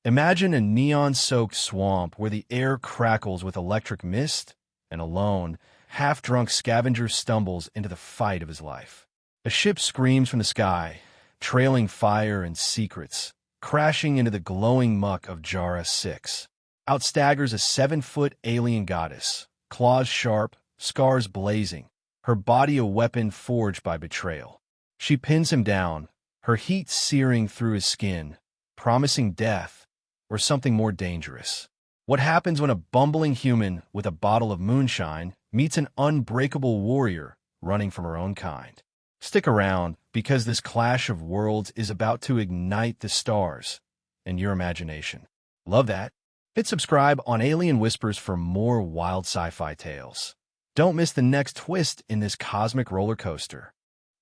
Imagine a neon-soaked swamp where the air crackles with electric mist, and a lone, half-drunk scavenger stumbles into the fight of his life. A ship screams from the sky, trailing fire and secrets, crashing into the glowing muck of Jara 6. Out staggers a 7-foot alien goddess, claws sharp, scars blazing, her body a weapon forged by betrayal. She pins him down, her heat searing through his skin, promising death, or something more dangerous. What happens when a bumbling human with a bottle of moonshine meets an unbreakable warrior running from her own kind? Stick around, because this clash of worlds is about to ignite the stars and your imagination. Love that? Hit subscribe on Alien Whispers for more wild sci-fi tales. Don't miss the next twist in this cosmic roller coaster.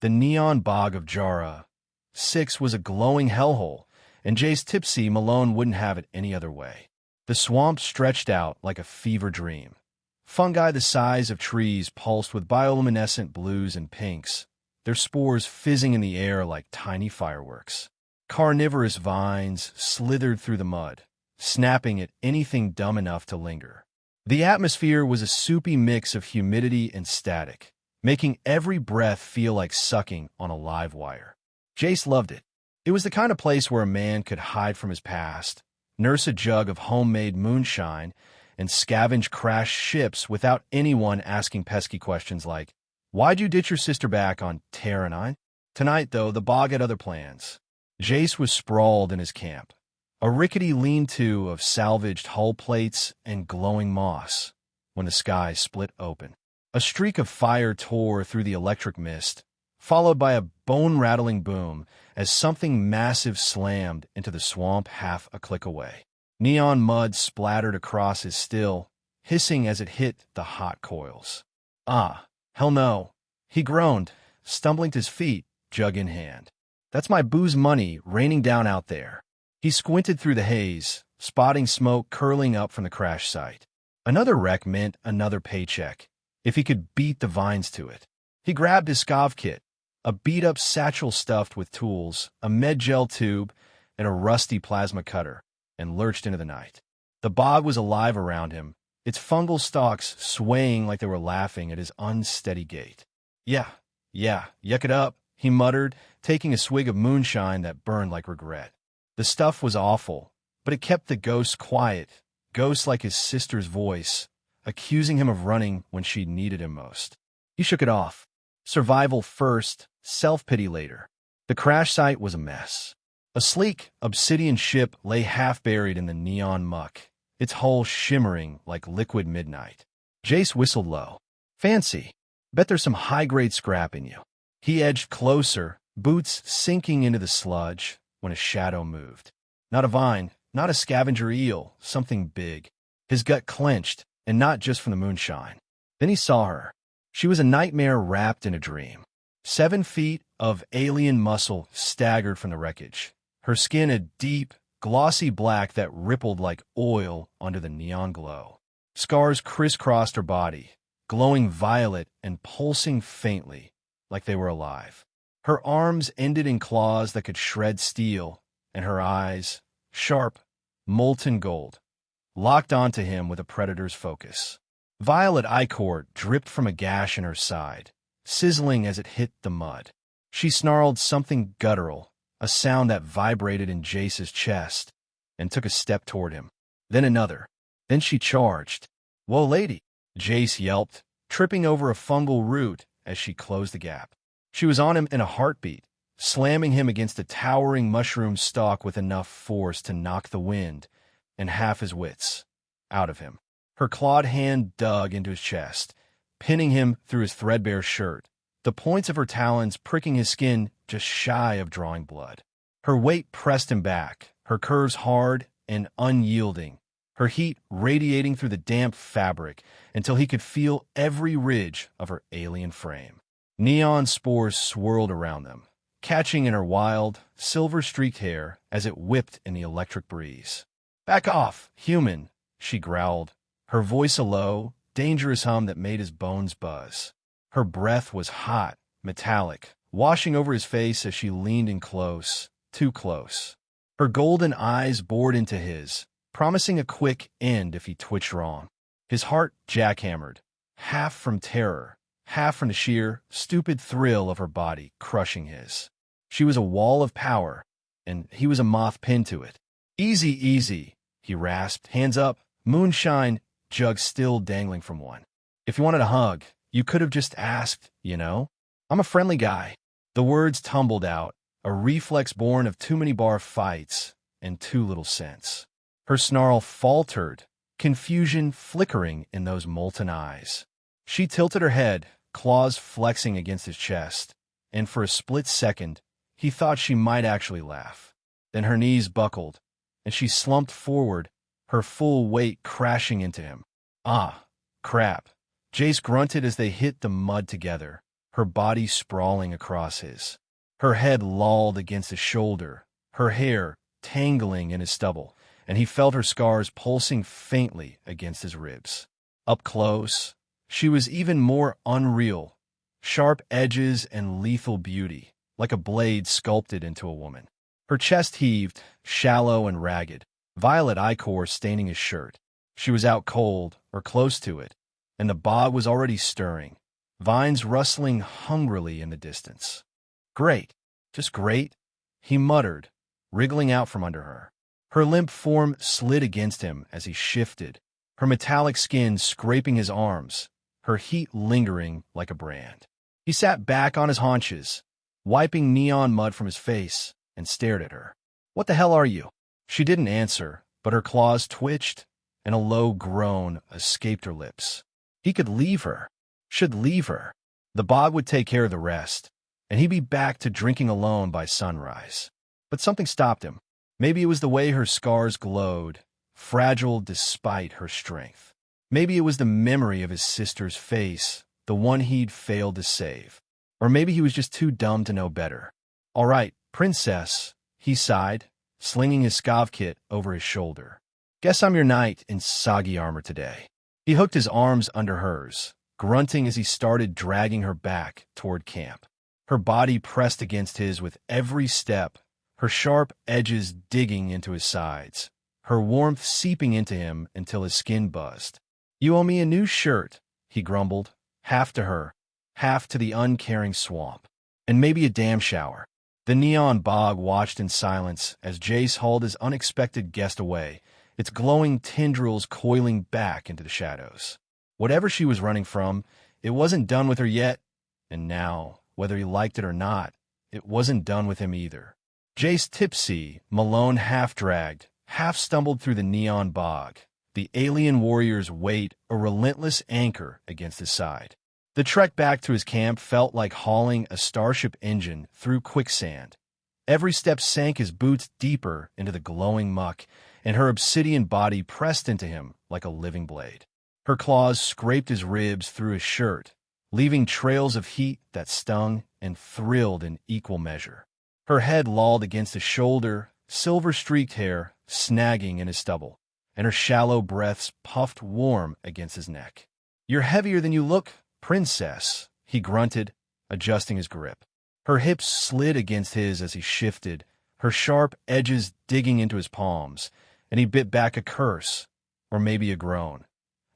The neon bog of Jara 6 was a glowing hellhole, and Jay's tipsy Malone wouldn't have it any other way. The swamp stretched out like a fever dream. Fungi the size of trees pulsed with bioluminescent blues and pinks, their spores fizzing in the air like tiny fireworks. Carnivorous vines slithered through the mud, snapping at anything dumb enough to linger. The atmosphere was a soupy mix of humidity and static, making every breath feel like sucking on a live wire. Jace loved it. It was the kind of place where a man could hide from his past, nurse a jug of homemade moonshine, and scavenge crashed ships without anyone asking pesky questions like, "Why'd you ditch your sister back on Terra 9? Tonight, though, the bog had other plans. Jace was sprawled in his camp, a rickety lean-to of salvaged hull plates and glowing moss, when the sky split open. A streak of fire tore through the electric mist, followed by a bone-rattling boom as something massive slammed into the swamp half a click away. Neon mud splattered across his still, hissing as it hit the hot coils. "Ah, hell no," he groaned, stumbling to his feet, jug in hand. "That's my booze money raining down out there." He squinted through the haze, spotting smoke curling up from the crash site. Another wreck meant another paycheck, if he could beat the vines to it. He grabbed his scav kit, a beat-up satchel stuffed with tools, a med-gel tube, and a rusty plasma cutter, and lurched into the night. The bog was alive around him, its fungal stalks swaying like they were laughing at his unsteady gait. Yeah, yuck it up," he muttered, taking a swig of moonshine that burned like regret. The stuff was awful, but it kept the ghosts quiet, ghosts like his sister's voice, accusing him of running when she needed him most. He shook it off. Survival first, self-pity later. The crash site was a mess. A sleek, obsidian ship lay half-buried in the neon muck, its hull shimmering like liquid midnight. Jace whistled low. "Fancy. Bet there's some high-grade scrap in you." He edged closer, boots sinking into the sludge, when a shadow moved. Not a vine, not a scavenger eel, something big. His gut clenched, and not just from the moonshine. Then he saw her. She was a nightmare wrapped in a dream. 7 feet of alien muscle staggered from the wreckage, her skin a deep, glossy black that rippled like oil under the neon glow. Scars crisscrossed her body, glowing violet and pulsing faintly, like they were alive. Her arms ended in claws that could shred steel, and her eyes, sharp, molten gold, locked onto him with a predator's focus. Violet ichor dripped from a gash in her side, sizzling as it hit the mud. She snarled something guttural, a sound that vibrated in Jace's chest, and took a step toward him. Then another. Then she charged. "Whoa, lady," Jace yelped, tripping over a fungal root as she closed the gap. She was on him in a heartbeat, slamming him against a towering mushroom stalk with enough force to knock the wind and half his wits out of him. Her clawed hand dug into his chest, pinning him through his threadbare shirt, the points of her talons pricking his skin just shy of drawing blood. Her weight pressed him back, her curves hard and unyielding, her heat radiating through the damp fabric until he could feel every ridge of her alien frame. Neon spores swirled around them, catching in her wild, silver-streaked hair as it whipped in the electric breeze. "Back off, human," she growled, her voice a low, dangerous hum that made his bones buzz. Her breath was hot, metallic, washing over his face as she leaned in close, too close. Her golden eyes bored into his, promising a quick end if he twitched wrong. His heart jackhammered, half from terror, half from the sheer, stupid thrill of her body crushing his. She was a wall of power, and he was a moth pinned to it. "Easy, easy," he rasped, hands up, moonshine jug still dangling from one. "If you wanted a hug, you could have just asked, you know? I'm a friendly guy." The words tumbled out, a reflex born of too many bar fights and too little sense. Her snarl faltered, confusion flickering in those molten eyes. She tilted her head, claws flexing against his chest, and for a split second, he thought she might actually laugh. Then her knees buckled, and she slumped forward, her full weight crashing into him. "Ah, crap." Jace grunted as they hit the mud together, her body sprawling across his. Her head lolled against his shoulder, her hair tangling in his stubble, and he felt her scars pulsing faintly against his ribs. Up close, she was even more unreal, sharp edges and lethal beauty, like a blade sculpted into a woman. Her chest heaved, shallow and ragged, violet ichor staining his shirt. She was out cold, or close to it, and the bog was already stirring, vines rustling hungrily in the distance. "Great, just great," he muttered, wriggling out from under her. Her limp form slid against him as he shifted, her metallic skin scraping his arms, her heat lingering like a brand. He sat back on his haunches, wiping neon mud from his face, and stared at her. "What the hell are you?" She didn't answer, but her claws twitched, and a low groan escaped her lips. He could leave her, should leave her. The bog would take care of the rest, and he'd be back to drinking alone by sunrise. But something stopped him. Maybe it was the way her scars glowed, fragile despite her strength. Maybe it was the memory of his sister's face, the one he'd failed to save. Or maybe he was just too dumb to know better. "All right, princess," he sighed, slinging his scav kit over his shoulder. "Guess I'm your knight in soggy armor today." He hooked his arms under hers, grunting as he started dragging her back toward camp. Her body pressed against his with every step, her sharp edges digging into his sides, her warmth seeping into him until his skin buzzed. "You owe me a new shirt," he grumbled, half to her, half to the uncaring swamp, "and maybe a damn shower." The neon bog watched in silence as Jace hauled his unexpected guest away, its glowing tendrils coiling back into the shadows. Whatever she was running from, it wasn't done with her yet, and now, whether he liked it or not, it wasn't done with him either. Jace tipsy, Malone half-dragged, half-stumbled through the neon bog, the alien warrior's weight a relentless anchor against his side. The trek back to his camp felt like hauling a starship engine through quicksand. Every step sank his boots deeper into the glowing muck, and her obsidian body pressed into him like a living blade. Her claws scraped his ribs through his shirt, leaving trails of heat that stung and thrilled in equal measure. Her head lolled against his shoulder, silver-streaked hair snagging in his stubble, and her shallow breaths puffed warm against his neck. "You're heavier than you look, princess," he grunted, adjusting his grip. Her hips slid against his as he shifted, her sharp edges digging into his palms, and he bit back a curse, or maybe a groan,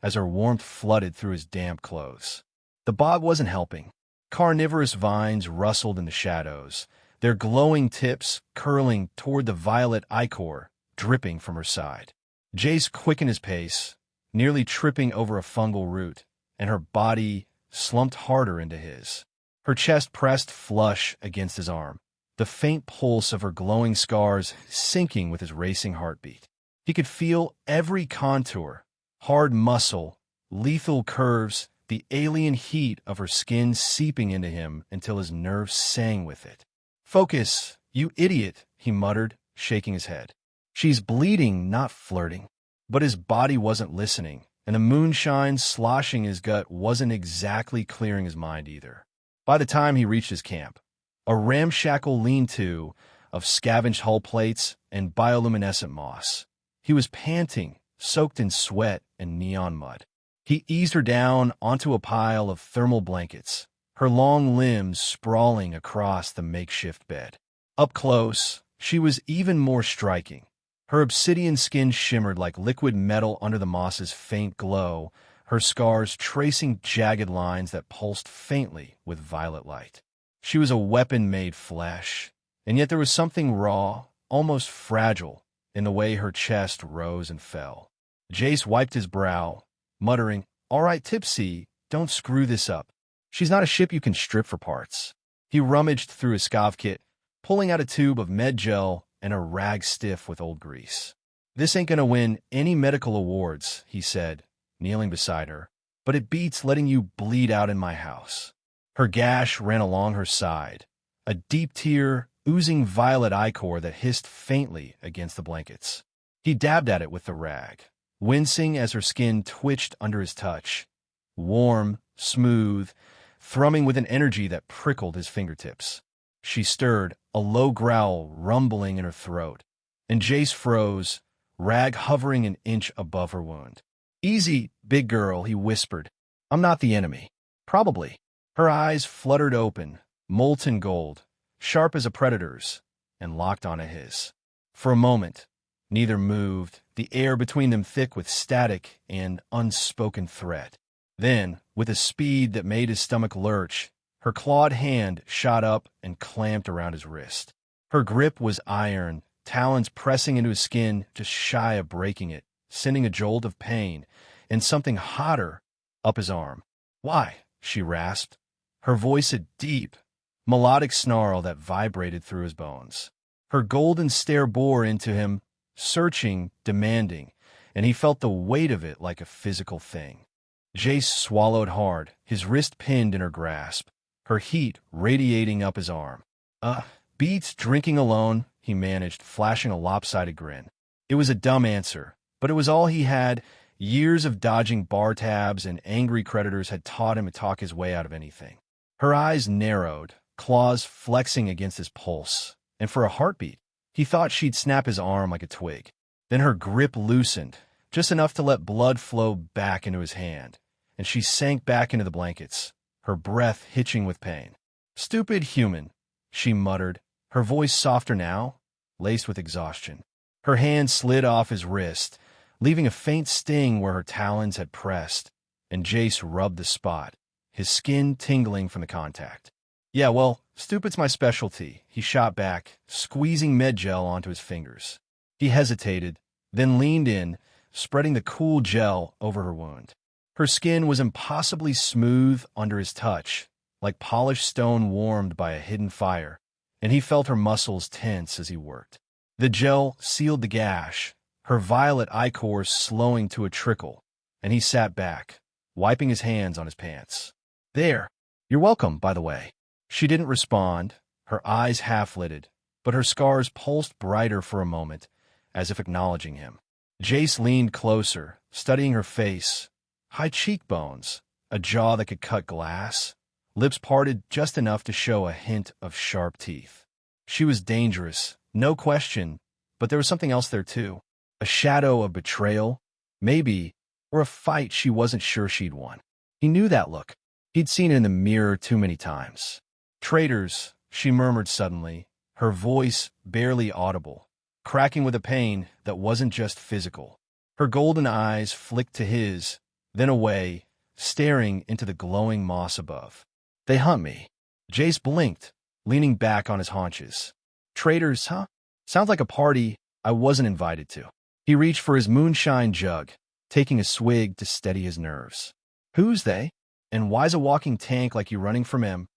as her warmth flooded through his damp clothes. The bog wasn't helping. Carnivorous vines rustled in the shadows, their glowing tips curling toward the violet ichor dripping from her side. Jace quickened his pace, nearly tripping over a fungal root, and her body slumped harder into his. Her chest pressed flush against his arm, the faint pulse of her glowing scars syncing with his racing heartbeat. He could feel every contour, hard muscle, lethal curves, the alien heat of her skin seeping into him until his nerves sang with it. "Focus, you idiot," he muttered, shaking his head. "She's bleeding, not flirting." But his body wasn't listening, and the moonshine sloshing his gut wasn't exactly clearing his mind either. By the time he reached his camp, a ramshackle lean-to of scavenged hull plates and bioluminescent moss, he was panting, soaked in sweat and neon mud. He eased her down onto a pile of thermal blankets, her long limbs sprawling across the makeshift bed. Up close, she was even more striking. Her obsidian skin shimmered like liquid metal under the moss's faint glow, her scars tracing jagged lines that pulsed faintly with violet light. She was a weapon made flesh, and yet there was something raw, almost fragile, in the way her chest rose and fell. Jace wiped his brow, muttering, "All right, Tipsy, don't screw this up. She's not a ship you can strip for parts." He rummaged through his scav kit, pulling out a tube of med gel and a rag stiff with old grease. "This ain't gonna win any medical awards," he said, kneeling beside her, "but it beats letting you bleed out in my house." Her gash ran along her side, a deep tear oozing violet ichor that hissed faintly against the blankets. He dabbed at it with the rag, wincing as her skin twitched under his touch, warm, smooth, thrumming with an energy that prickled his fingertips. She stirred, a low growl rumbling in her throat, and Jace froze, rag hovering an inch above her wound. "Easy, big girl," he whispered. "I'm not the enemy." "Probably." Her eyes fluttered open, molten gold, sharp as a predator's, and locked onto his. For a moment, neither moved, the air between them thick with static and unspoken threat. Then, with a speed that made his stomach lurch, her clawed hand shot up and clamped around his wrist. Her grip was iron, talons pressing into his skin just shy of breaking it, sending a jolt of pain, and something hotter up his arm. "Why?" she rasped, her voice a deep, melodic snarl that vibrated through his bones. Her golden stare bore into him, searching, demanding, and he felt the weight of it like a physical thing. Jace swallowed hard, his wrist pinned in her grasp, her heat radiating up his arm. Beats drinking alone," he managed, flashing a lopsided grin. It was a dumb answer, but it was all he had. Years of dodging bar tabs and angry creditors had taught him to talk his way out of anything. Her eyes narrowed, claws flexing against his pulse, and for a heartbeat, he thought she'd snap his arm like a twig. Then her grip loosened, just enough to let blood flow back into his hand, and she sank back into the blankets, her breath hitching with pain. "Stupid human," she muttered, her voice softer now, laced with exhaustion. Her hand slid off his wrist, leaving a faint sting where her talons had pressed, and Jace rubbed the spot, his skin tingling from the contact. "Yeah, well, stupid's my specialty," he shot back, squeezing med gel onto his fingers. He hesitated, then leaned in, spreading the cool gel over her wound. Her skin was impossibly smooth under his touch, like polished stone warmed by a hidden fire, and he felt her muscles tense as he worked. The gel sealed the gash, her violet ichor slowing to a trickle, and he sat back, wiping his hands on his pants. "There. You're welcome, by the way." She didn't respond, her eyes half-lidded, but her scars pulsed brighter for a moment, as if acknowledging him. Jace leaned closer, studying her face. High cheekbones, a jaw that could cut glass, lips parted just enough to show a hint of sharp teeth. She was dangerous, no question, but there was something else there too. A shadow of betrayal, maybe, or a fight she wasn't sure she'd won. He knew that look. He'd seen it in the mirror too many times. "Traitors," she murmured suddenly, her voice barely audible, cracking with a pain that wasn't just physical. Her golden eyes flicked to his, then away, staring into the glowing moss above. "They hunt me." Jace blinked, leaning back on his haunches. "Traitors, huh? Sounds like a party I wasn't invited to." He reached for his moonshine jug, taking a swig to steady his nerves. "Who's they? And why's a walking tank like you running from him?"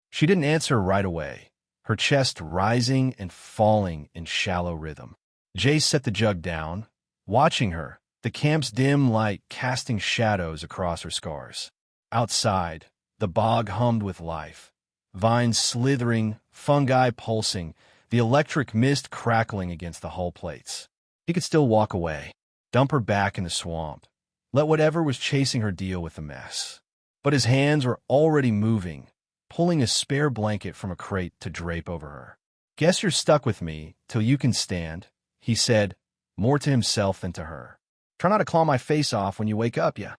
She didn't answer right away, her chest rising and falling in shallow rhythm. Jace set the jug down, watching her, the camp's dim light casting shadows across her scars. Outside, the bog hummed with life, vines slithering, fungi pulsing, the electric mist crackling against the hull plates. He could still walk away, dump her back in the swamp, let whatever was chasing her deal with the mess. But his hands were already moving, pulling a spare blanket from a crate to drape over her. "Guess you're stuck with me till you can stand," he said, more to himself than to her. "Try not to claw my face off when you wake up, yeah."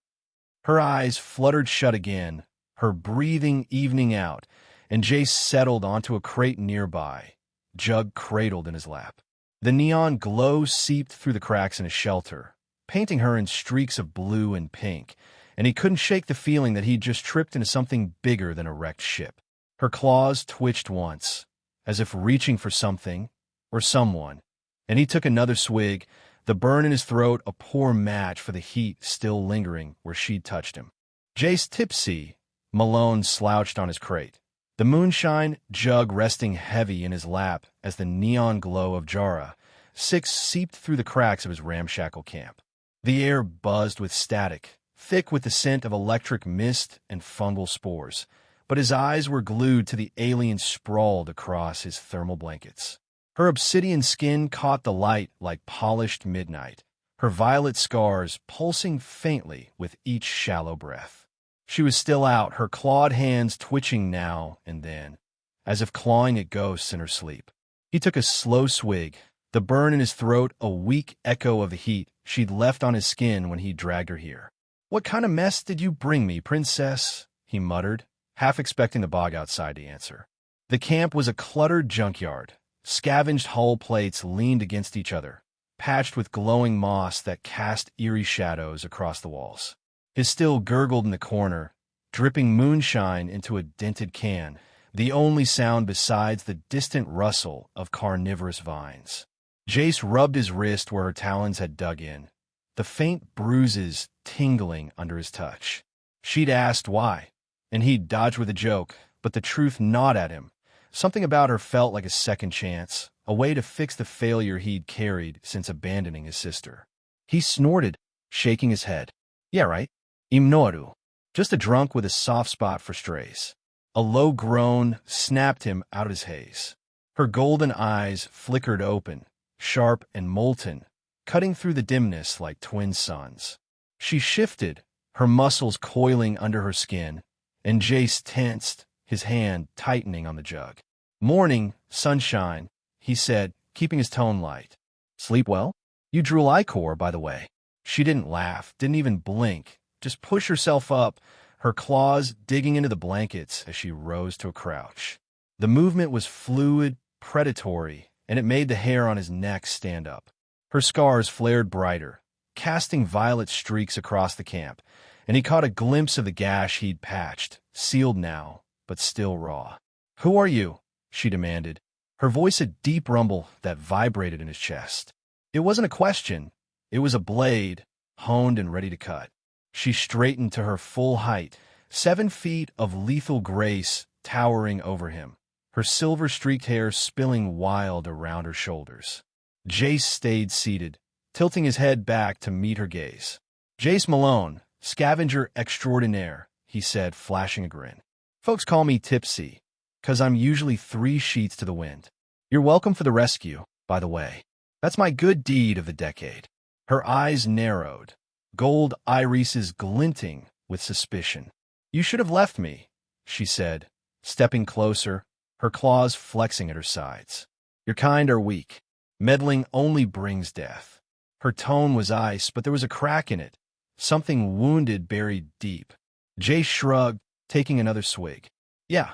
Her eyes fluttered shut again, her breathing evening out, and Jace settled onto a crate nearby, jug cradled in his lap. The neon glow seeped through the cracks in his shelter, painting her in streaks of blue and pink, and he couldn't shake the feeling that he'd just tripped into something bigger than a wrecked ship. Her claws twitched once, as if reaching for something or someone, and he took another swig, the burn in his throat a poor match for the heat still lingering where she'd touched him. Jace tipsy, Malone slouched on his crate, the moonshine jug resting heavy in his lap as the neon glow of Jara 6 seeped through the cracks of his ramshackle camp. The air buzzed with static, thick with the scent of electric mist and fungal spores, but his eyes were glued to the alien sprawled across his thermal blankets. Her obsidian skin caught the light like polished midnight, her violet scars pulsing faintly with each shallow breath. She was still out, her clawed hands twitching now and then, as if clawing at ghosts in her sleep. He took a slow swig, the burn in his throat a weak echo of the heat she'd left on his skin when he dragged her here. "What kind of mess did you bring me, princess?" he muttered, half expecting the bog outside to answer. The camp was a cluttered junkyard. Scavenged hull plates leaned against each other, patched with glowing moss that cast eerie shadows across the walls. His still gurgled in the corner, dripping moonshine into a dented can, the only sound besides the distant rustle of carnivorous vines. Jace rubbed his wrist where her talons had dug in, the faint bruises tingling under his touch. She'd asked why, and he'd dodged with a joke, but the truth gnawed at him. Something about her felt like a second chance, a way to fix the failure he'd carried since abandoning his sister. He snorted, shaking his head. "Yeah, right. Imnoru. Just a drunk with a soft spot for strays." A low groan snapped him out of his haze. Her golden eyes flickered open, sharp and molten, cutting through the dimness like twin suns. She shifted, her muscles coiling under her skin, and Jace tensed, his hand tightening on the jug. "Morning, sunshine," he said, keeping his tone light. "Sleep well? You drew ichor, by the way." She didn't laugh, didn't even blink, just pushed herself up, her claws digging into the blankets as she rose to a crouch. The movement was fluid, predatory, and it made the hair on his neck stand up. Her scars flared brighter, casting violet streaks across the camp, and he caught a glimpse of the gash he'd patched, sealed now, but still raw. "Who are you?" she demanded, her voice a deep rumble that vibrated in his chest. It wasn't a question, it was a blade, honed and ready to cut. She straightened to her full height, 7 feet of lethal grace towering over him, her silver-streaked hair spilling wild around her shoulders. Jace stayed seated, tilting his head back to meet her gaze. "Jace Malone, scavenger extraordinaire," he said, flashing a grin. "Folks call me Tipsy, 'cause I'm usually 3 sheets to the wind. You're welcome for the rescue, by the way. That's my good deed of the decade." Her eyes narrowed, gold irises glinting with suspicion. "You should have left me," she said, stepping closer, her claws flexing at her sides. "Your kind are weak. Meddling only brings death." Her tone was ice, but there was a crack in it, something wounded buried deep. Jace shrugged, taking another swig. "Yeah,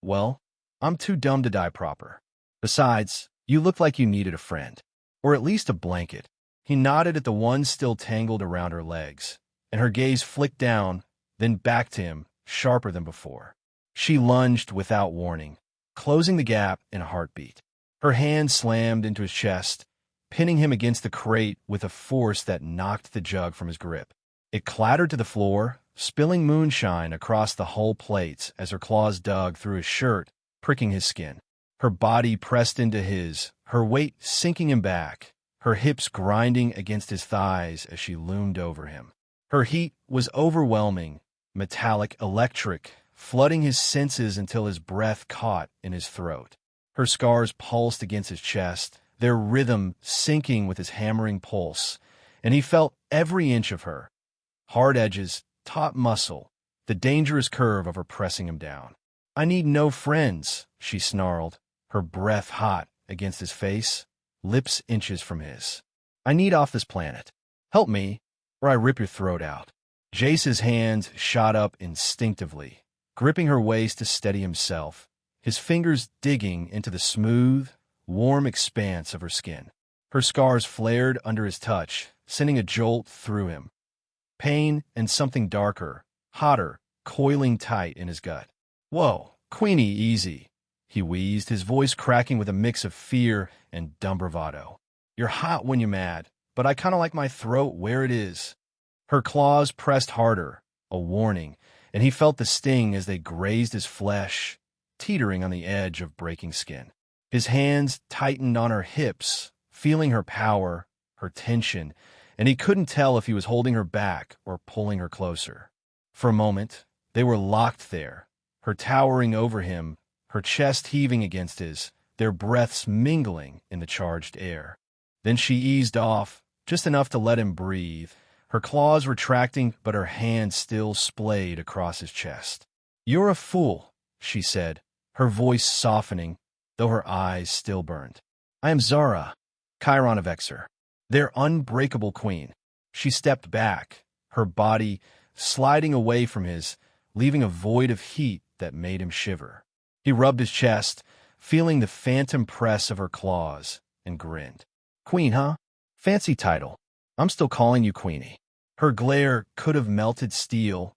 well, I'm too dumb to die proper. Besides, you look like you needed a friend. Or at least a blanket." He nodded at the one still tangled around her legs, and her gaze flicked down, then back to him, sharper than before. She lunged without warning, closing the gap in a heartbeat. Her hand slammed into his chest, pinning him against the crate with a force that knocked the jug from his grip. It clattered to the floor, spilling moonshine across the hull plates as her claws dug through his shirt, pricking his skin. Her body pressed into his, her weight sinking him back, her hips grinding against his thighs as she loomed over him. Her heat was overwhelming, metallic, electric, flooding his senses until his breath caught in his throat. Her scars pulsed against his chest, their rhythm syncing with his hammering pulse, and he felt every inch of her. Hard edges, taut muscle, the dangerous curve of her pressing him down. "I need no friends," she snarled, her breath hot against his face, lips inches from his. "I need off this planet. Help me, or I rip your throat out." Jace's hands shot up instinctively, gripping her waist to steady himself, his fingers digging into the smooth, warm expanse of her skin. Her scars flared under his touch, sending a jolt through him. Pain and something darker, hotter, coiling tight in his gut. "Whoa, Queenie, easy," he wheezed, his voice cracking with a mix of fear and dumb bravado. "You're hot when you're mad, but I kind of like my throat where it is." Her claws pressed harder, a warning, and he felt the sting as they grazed his flesh, teetering on the edge of breaking skin. His hands tightened on her hips, feeling her power, her tension, and he couldn't tell if he was holding her back or pulling her closer. For a moment, they were locked there, her towering over him, her chest heaving against his, their breaths mingling in the charged air. Then she eased off, just enough to let him breathe, her claws retracting but her hand still splayed across his chest. "You're a fool," she said, her voice softening, though her eyes still burned. "I am Zara, Chiron of Exer, their unbreakable queen." She stepped back, her body sliding away from his, leaving a void of heat that made him shiver. He rubbed his chest, feeling the phantom press of her claws, and grinned. "Queen, huh? Fancy title. I'm still calling you Queenie." Her glare could have melted steel,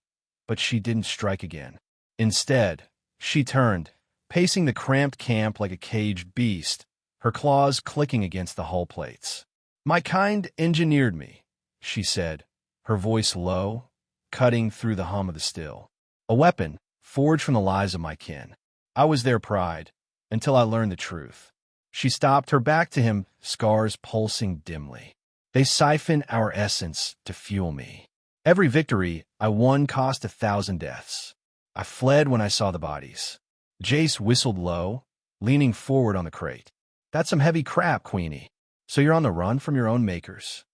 but she didn't strike again. Instead, she turned, pacing the cramped camp like a caged beast, her claws clicking against the hull plates. "My kind engineered me," she said, her voice low, cutting through the hum of the still. "A weapon, forged from the lives of my kin. I was their pride, until I learned the truth." She stopped, her back to him, scars pulsing dimly. "They siphon our essence to fuel me. Every victory I won cost 1,000 deaths. I fled when I saw the bodies." Jace whistled low, leaning forward on the crate. "That's some heavy crap, Queenie. So you're on the run from your own makers?"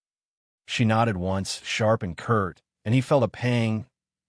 She nodded once, sharp and curt, and he felt a pang,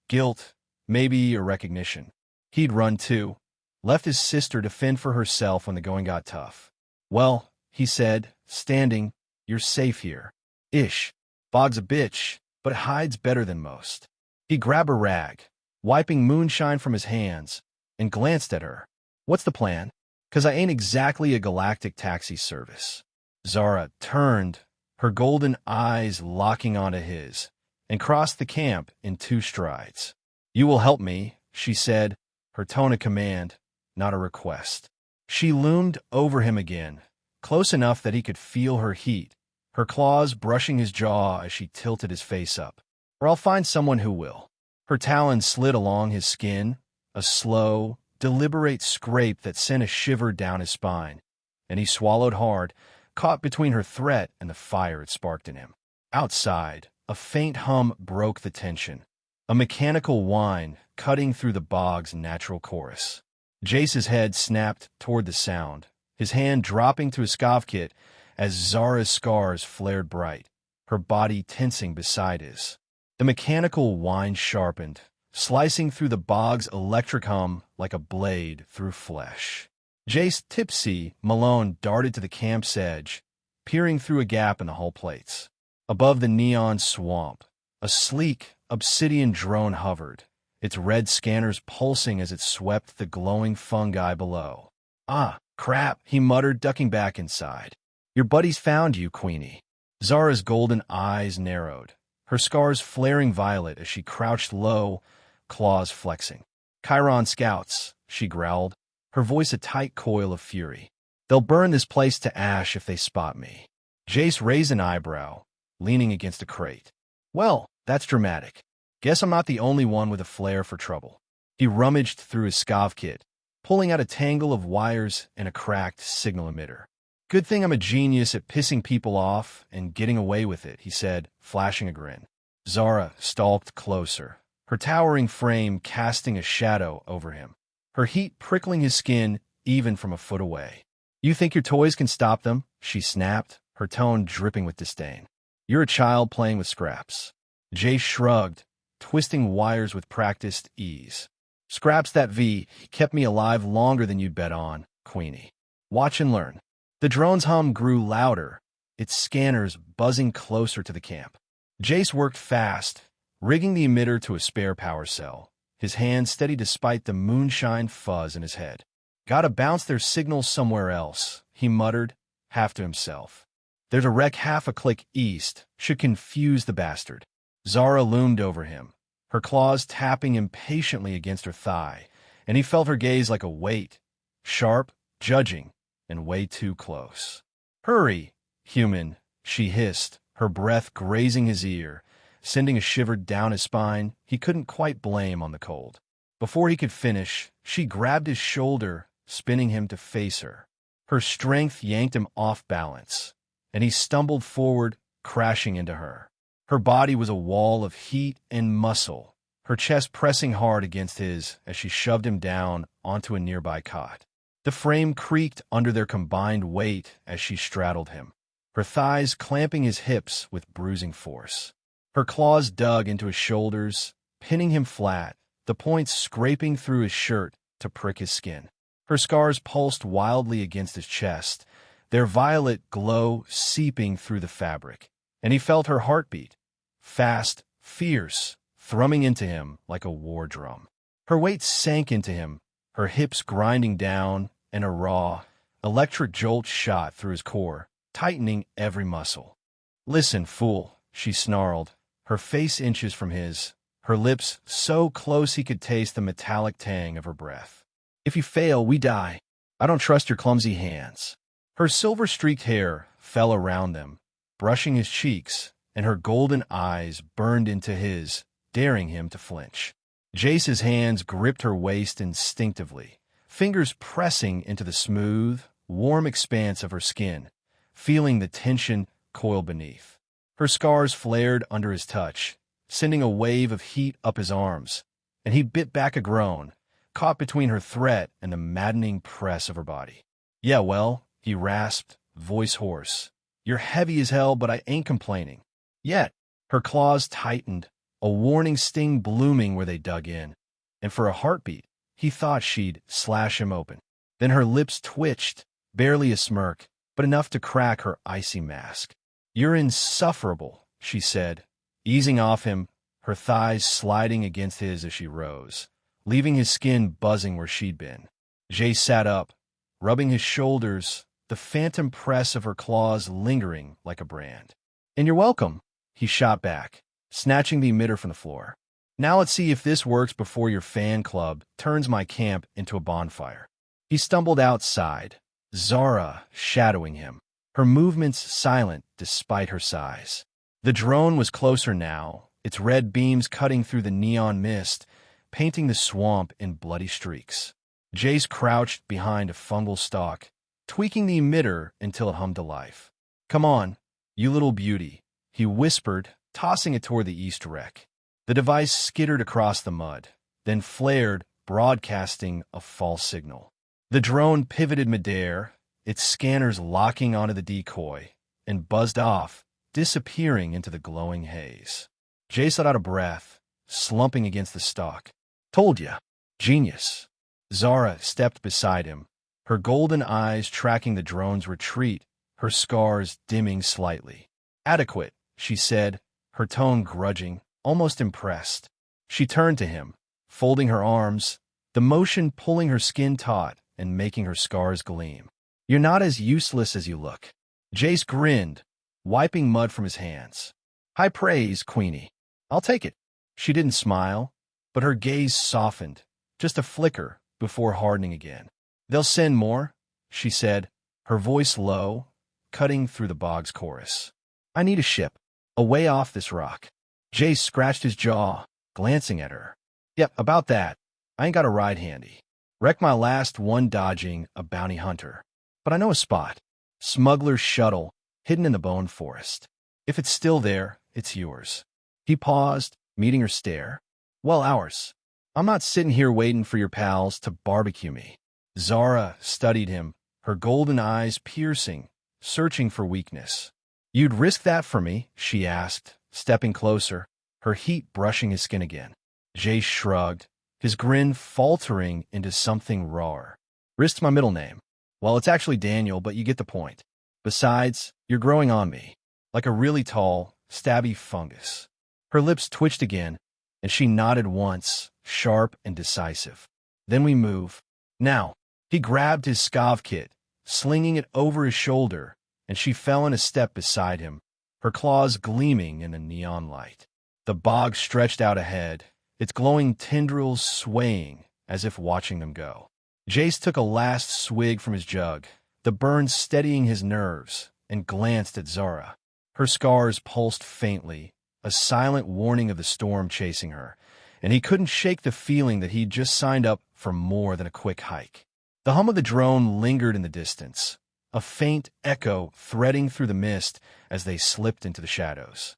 guilt, maybe a recognition. He'd run too, left his sister to fend for herself when the going got tough. "Well," he said, standing, "you're safe here. Ish. Bog's a bitch, but hides better than most." He grabbed a rag, wiping moonshine from his hands, and glanced at her. "What's the plan? 'Cause I ain't exactly a galactic taxi service." Zara turned, her golden eyes locking onto his, and crossed the camp in 2 strides. "You will help me," she said, her tone a command, not a request. She loomed over him again, close enough that he could feel her heat, her claws brushing his jaw as she tilted his face up. "Or I'll find someone who will." Her talons slid along his skin, a slow, deliberate scrape that sent a shiver down his spine, and he swallowed hard, caught between her threat and the fire it sparked in him. Outside, a faint hum broke the tension, a mechanical whine cutting through the bog's natural chorus. Jace's head snapped toward the sound, his hand dropping to his scav kit as Zara's scars flared bright, her body tensing beside his. The mechanical whine sharpened, slicing through the bog's electric hum like a blade through flesh. Jace, tipsy, Malone darted to the camp's edge, peering through a gap in the hull plates. Above the neon swamp, a sleek, obsidian drone hovered, its red scanners pulsing as it swept the glowing fungi below. "Ah, crap," he muttered, ducking back inside. "Your buddies found you, Queenie." Zara's golden eyes narrowed, her scars flaring violet as she crouched low, claws flexing. "Chiron scouts," she growled, her voice a tight coil of fury. "They'll burn this place to ash if they spot me." Jace raised an eyebrow, leaning against a crate. "Well, that's dramatic. Guess I'm not the only one with a flair for trouble." He rummaged through his scav kit, pulling out a tangle of wires and a cracked signal emitter. "Good thing I'm a genius at pissing people off and getting away with it," he said, flashing a grin. Zara stalked closer, her towering frame casting a shadow over him, her heat prickling his skin even from a foot away. "You think your toys can stop them?" she snapped, her tone dripping with disdain. "You're a child playing with scraps." Jay shrugged, twisting wires with practiced ease. "Scraps that V kept me alive longer than you'd bet on, Queenie. Watch and learn." The drone's hum grew louder, its scanners buzzing closer to the camp. Jace worked fast, rigging the emitter to a spare power cell, his hand steady despite the moonshine fuzz in his head. "Gotta bounce their signals somewhere else," he muttered, half to himself. There's a wreck half a click east, should confuse the bastard. Zara loomed over him, her claws tapping impatiently against her thigh, and he felt her gaze like a weight, sharp, judging, and way too close. "Hurry, human," she hissed, her breath grazing his ear, sending a shiver down his spine he couldn't quite blame on the cold. Before he could finish, she grabbed his shoulder, spinning him to face her. Her strength yanked him off balance, and he stumbled forward, crashing into her. Her body was a wall of heat and muscle, her chest pressing hard against his as she shoved him down onto a nearby cot. The frame creaked under their combined weight as she straddled him, her thighs clamping his hips with bruising force. Her claws dug into his shoulders, pinning him flat, the points scraping through his shirt to prick his skin. Her scars pulsed wildly against his chest, their violet glow seeping through the fabric, and he felt her heartbeat, fast, fierce, thrumming into him like a war drum. Her weight sank into him, her hips grinding down, and a raw, electric jolt shot through his core, tightening every muscle. "Listen, fool," she snarled, her face inches from his, her lips so close he could taste the metallic tang of her breath. "If you fail, we die. I don't trust your clumsy hands." Her silver-streaked hair fell around them, brushing his cheeks, and her golden eyes burned into his, daring him to flinch. Jace's hands gripped her waist instinctively, fingers pressing into the smooth, warm expanse of her skin, feeling the tension coil beneath. Her scars flared under his touch, sending a wave of heat up his arms, and he bit back a groan, caught between her threat and the maddening press of her body. "Yeah, well," he rasped, voice hoarse. "You're heavy as hell, but I ain't complaining." Yet, her claws tightened, a warning sting blooming where they dug in, and for a heartbeat, he thought she'd slash him open. Then her lips twitched, barely a smirk, but enough to crack her icy mask. "You're insufferable," she said, easing off him, her thighs sliding against his as she rose, leaving his skin buzzing where she'd been. Jay sat up, rubbing his shoulders, the phantom press of her claws lingering like a brand. "And you're welcome," he shot back, snatching the emitter from the floor. "Now let's see if this works before your fan club turns my camp into a bonfire." He stumbled outside, Zara shadowing him, her movements silent despite her size. The drone was closer now, its red beams cutting through the neon mist, painting the swamp in bloody streaks. Jace crouched behind a fungal stalk, tweaking the emitter until it hummed to life. "Come on, you little beauty," he whispered, tossing it toward the east wreck. The device skittered across the mud, then flared, broadcasting a false signal. The drone pivoted midair, its scanners locking onto the decoy, and buzzed off, disappearing into the glowing haze. Jace let out a breath, slumping against the stalk. "Told ya. Genius." Zara stepped beside him, her golden eyes tracking the drone's retreat, her scars dimming slightly. "Adequate," she said, her tone grudging, almost impressed. She turned to him, folding her arms, the motion pulling her skin taut and making her scars gleam. "You're not as useless as you look." Jace grinned, wiping mud from his hands. "High praise, Queenie. I'll take it." She didn't smile, but her gaze softened, just a flicker before hardening again. "They'll send more," she said, her voice low, cutting through the bog's chorus. "I need a ship, away off this rock." Jace scratched his jaw, glancing at her. "Yep, about that. I ain't got a ride handy. Wrecked my last one dodging a bounty hunter. But I know a spot. Smuggler's shuttle, hidden in the bone forest. If it's still there, it's yours." He paused, meeting her stare. "Well, ours. I'm not sitting here waiting for your pals to barbecue me." Zara studied him, her golden eyes piercing, searching for weakness. "You'd risk that for me?" she asked, stepping closer, her heat brushing his skin again. Jace shrugged, his grin faltering into something rawer. "Risked my middle name. Well, it's actually Daniel, but you get the point. Besides, you're growing on me, like a really tall, stabby fungus." Her lips twitched again, and she nodded once, sharp and decisive. "Then we move. Now." He grabbed his scav kit, slinging it over his shoulder, and she fell in a step beside him, her claws gleaming in the neon light. The bog stretched out ahead, its glowing tendrils swaying as if watching them go. Jace took a last swig from his jug, the burn steadying his nerves, and glanced at Zara. Her scars pulsed faintly, a silent warning of the storm chasing her, and he couldn't shake the feeling that he'd just signed up for more than a quick hike. The hum of the drone lingered in the distance, a faint echo threading through the mist as they slipped into the shadows.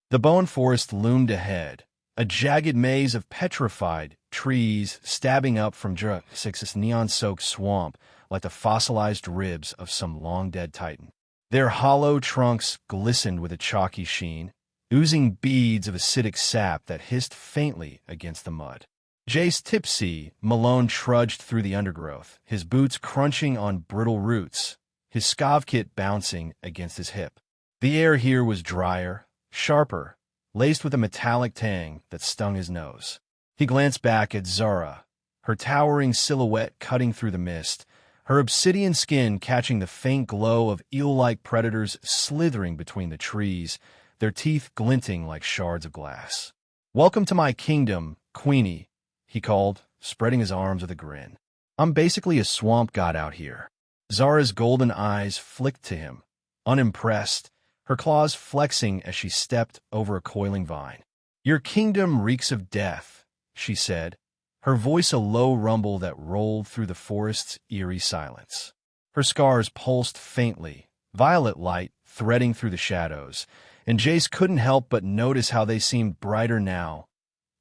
The Bowen Forest loomed ahead, a jagged maze of petrified trees stabbing up from Jurassic's neon-soaked swamp like the fossilized ribs of some long-dead titan. Their hollow trunks glistened with a chalky sheen, oozing beads of acidic sap that hissed faintly against the mud. Jace tipsy, Malone trudged through the undergrowth, his boots crunching on brittle roots, his scav kit bouncing against his hip. The air here was drier, sharper, laced with a metallic tang that stung his nose. He glanced back at Zara, her towering silhouette cutting through the mist, her obsidian skin catching the faint glow of eel-like predators slithering between the trees, their teeth glinting like shards of glass. "Welcome to my kingdom, Queenie," he called, spreading his arms with a grin. "I'm basically a swamp god out here." Zara's golden eyes flicked to him, unimpressed, her claws flexing as she stepped over a coiling vine. "Your kingdom reeks of death," she said, her voice a low rumble that rolled through the forest's eerie silence. Her scars pulsed faintly, violet light threading through the shadows, and Jace couldn't help but notice how they seemed brighter now,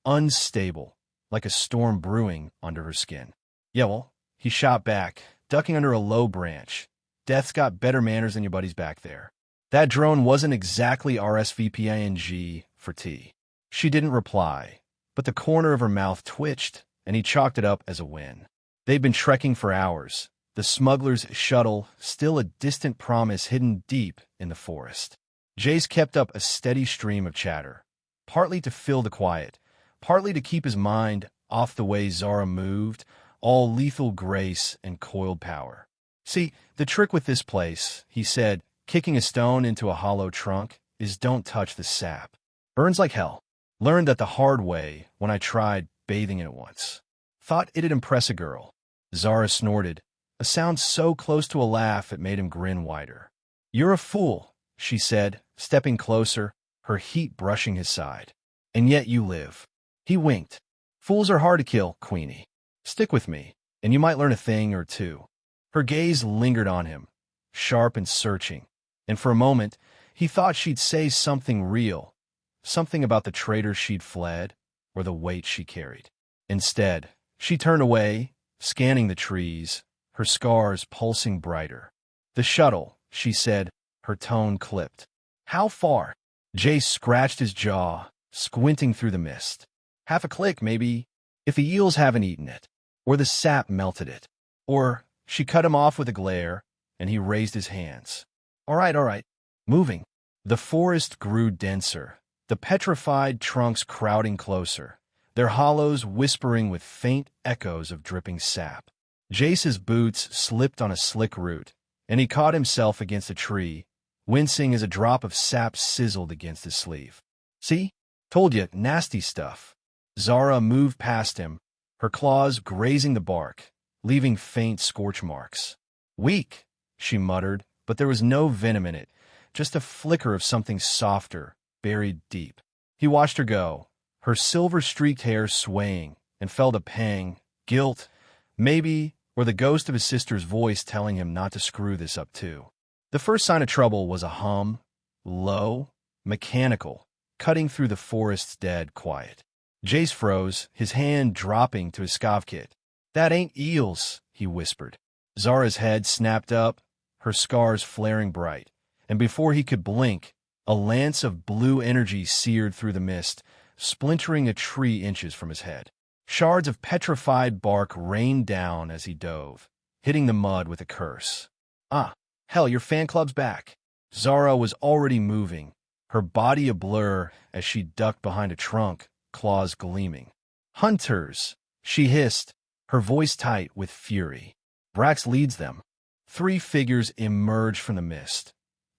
unstable, like a storm brewing under her skin. "Yeah, well," he shot back, ducking under a low branch. "Death's got better manners than your buddies back there." That drone wasn't exactly RSVPing for tea. She didn't reply, but the corner of her mouth twitched, and he chalked it up as a win. They'd been trekking for hours, the smuggler's shuttle still a distant promise hidden deep in the forest. Jace kept up a steady stream of chatter, partly to fill the quiet, partly to keep his mind off the way Zara moved, all lethal grace and coiled power. "See, the trick with this place," he said, kicking a stone into a hollow trunk, "is don't touch the sap. Burns like hell. Learned that the hard way when I tried bathing in it once. Thought it'd impress a girl." Zara snorted, a sound so close to a laugh it made him grin wider. "You're a fool," she said, stepping closer, her heat brushing his side. "And yet you live." He winked. "Fools are hard to kill, Queenie. Stick with me, and you might learn a thing or two." Her gaze lingered on him, sharp and searching, and for a moment he thought she'd say something real, something about the traitor she'd fled, or the weight she carried. Instead, she turned away, scanning the trees, her scars pulsing brighter. "The shuttle," she said, her tone clipped. "How far?" Jace scratched his jaw, squinting through the mist. "Half a click, maybe, if the eels haven't eaten it, or the sap melted it. Or—" She cut him off with a glare, and he raised his hands. All right. Moving." The forest grew denser, the petrified trunks crowding closer, their hollows whispering with faint echoes of dripping sap. Jace's boots slipped on a slick root, and he caught himself against a tree, wincing as a drop of sap sizzled against his sleeve. "See? Told you, nasty stuff." Zara moved past him, her claws grazing the bark, leaving faint scorch marks. "Weak," she muttered, but there was no venom in it, just a flicker of something softer, buried deep. He watched her go, her silver-streaked hair swaying, and felt a pang, guilt, maybe, or the ghost of his sister's voice telling him not to screw this up too. The first sign of trouble was a hum, low, mechanical, cutting through the forest's dead quiet. Jace froze, his hand dropping to his scav kit. "That ain't eels," he whispered. Zara's head snapped up, her scars flaring bright, and before he could blink, a lance of blue energy seared through the mist, splintering a tree inches from his head. Shards of petrified bark rained down as he dove, hitting the mud with a curse. "Ah, hell, your fan club's back." Zara was already moving, her body a blur as she ducked behind a trunk, claws gleaming. "Hunters," she hissed, her voice tight with fury. "Brax leads them." Three figures emerged from the mist.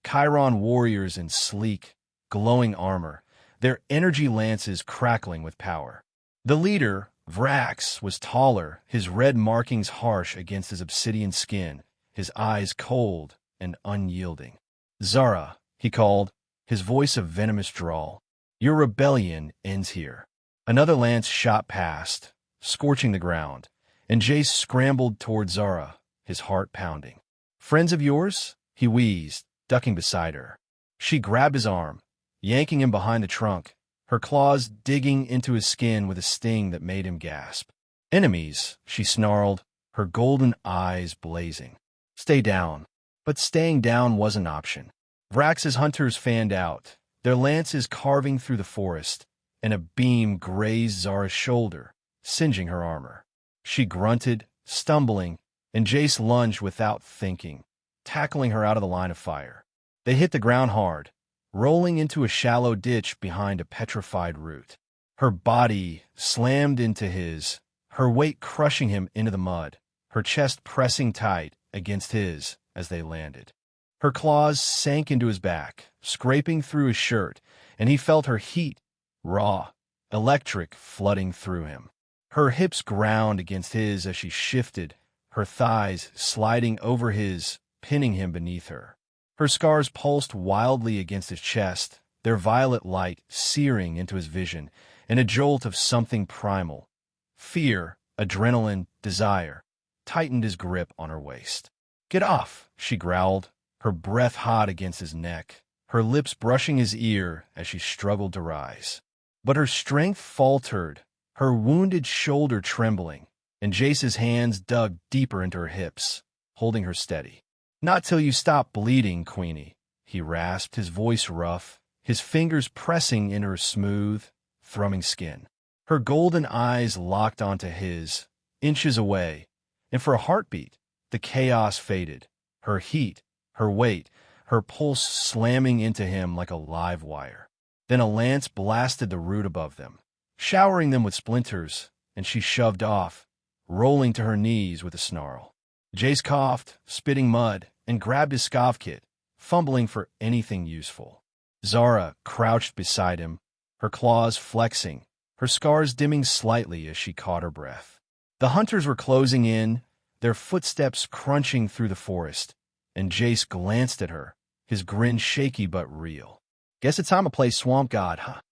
Chiron warriors in sleek, glowing armor, their energy lances crackling with power. The leader, Vrax, was taller, his red markings harsh against his obsidian skin, his eyes cold and unyielding. "Zara," he called, his voice a venomous drawl. "Your rebellion ends here." Another lance shot past, scorching the ground, and Jace scrambled toward Zara, his heart pounding. "Friends of yours?" he wheezed, ducking beside her. She grabbed his arm, yanking him behind the trunk, her claws digging into his skin with a sting that made him gasp. "Enemies," she snarled, her golden eyes blazing. "Stay down." But staying down was an option. Vrax's hunters fanned out, their lances carving through the forest, and a beam grazed Zara's shoulder, singeing her armor. She grunted, stumbling, and Jace lunged without thinking, tackling her out of the line of fire. They hit the ground hard, rolling into a shallow ditch behind a petrified root. Her body slammed into his, her weight crushing him into the mud, her chest pressing tight against his as they landed. Her claws sank into his back, scraping through his shirt, and he felt her heat, raw, electric, flooding through him. Her hips ground against his as she shifted, her thighs sliding over his, pinning him beneath her. Her scars pulsed wildly against his chest, their violet light searing into his vision, and a jolt of something primal. Fear, adrenaline, desire, tightened his grip on her waist. "Get off," she growled, her breath hot against his neck, her lips brushing his ear as she struggled to rise. But her strength faltered, her wounded shoulder trembling, and Jace's hands dug deeper into her hips, holding her steady. "Not till you stop bleeding, Queenie," he rasped, his voice rough, his fingers pressing into her smooth, thrumming skin. Her golden eyes locked onto his, inches away, and for a heartbeat, the chaos faded, her heat, her weight, her pulse slamming into him like a live wire. Then a lance blasted the root above them, showering them with splinters, and she shoved off, rolling to her knees with a snarl. Jace coughed, spitting mud, and grabbed his scav kit, fumbling for anything useful. Zara crouched beside him, her claws flexing, her scars dimming slightly as she caught her breath. The hunters were closing in, their footsteps crunching through the forest, and Jace glanced at her, his grin shaky but real. "Guess it's time to play Swamp God, huh?"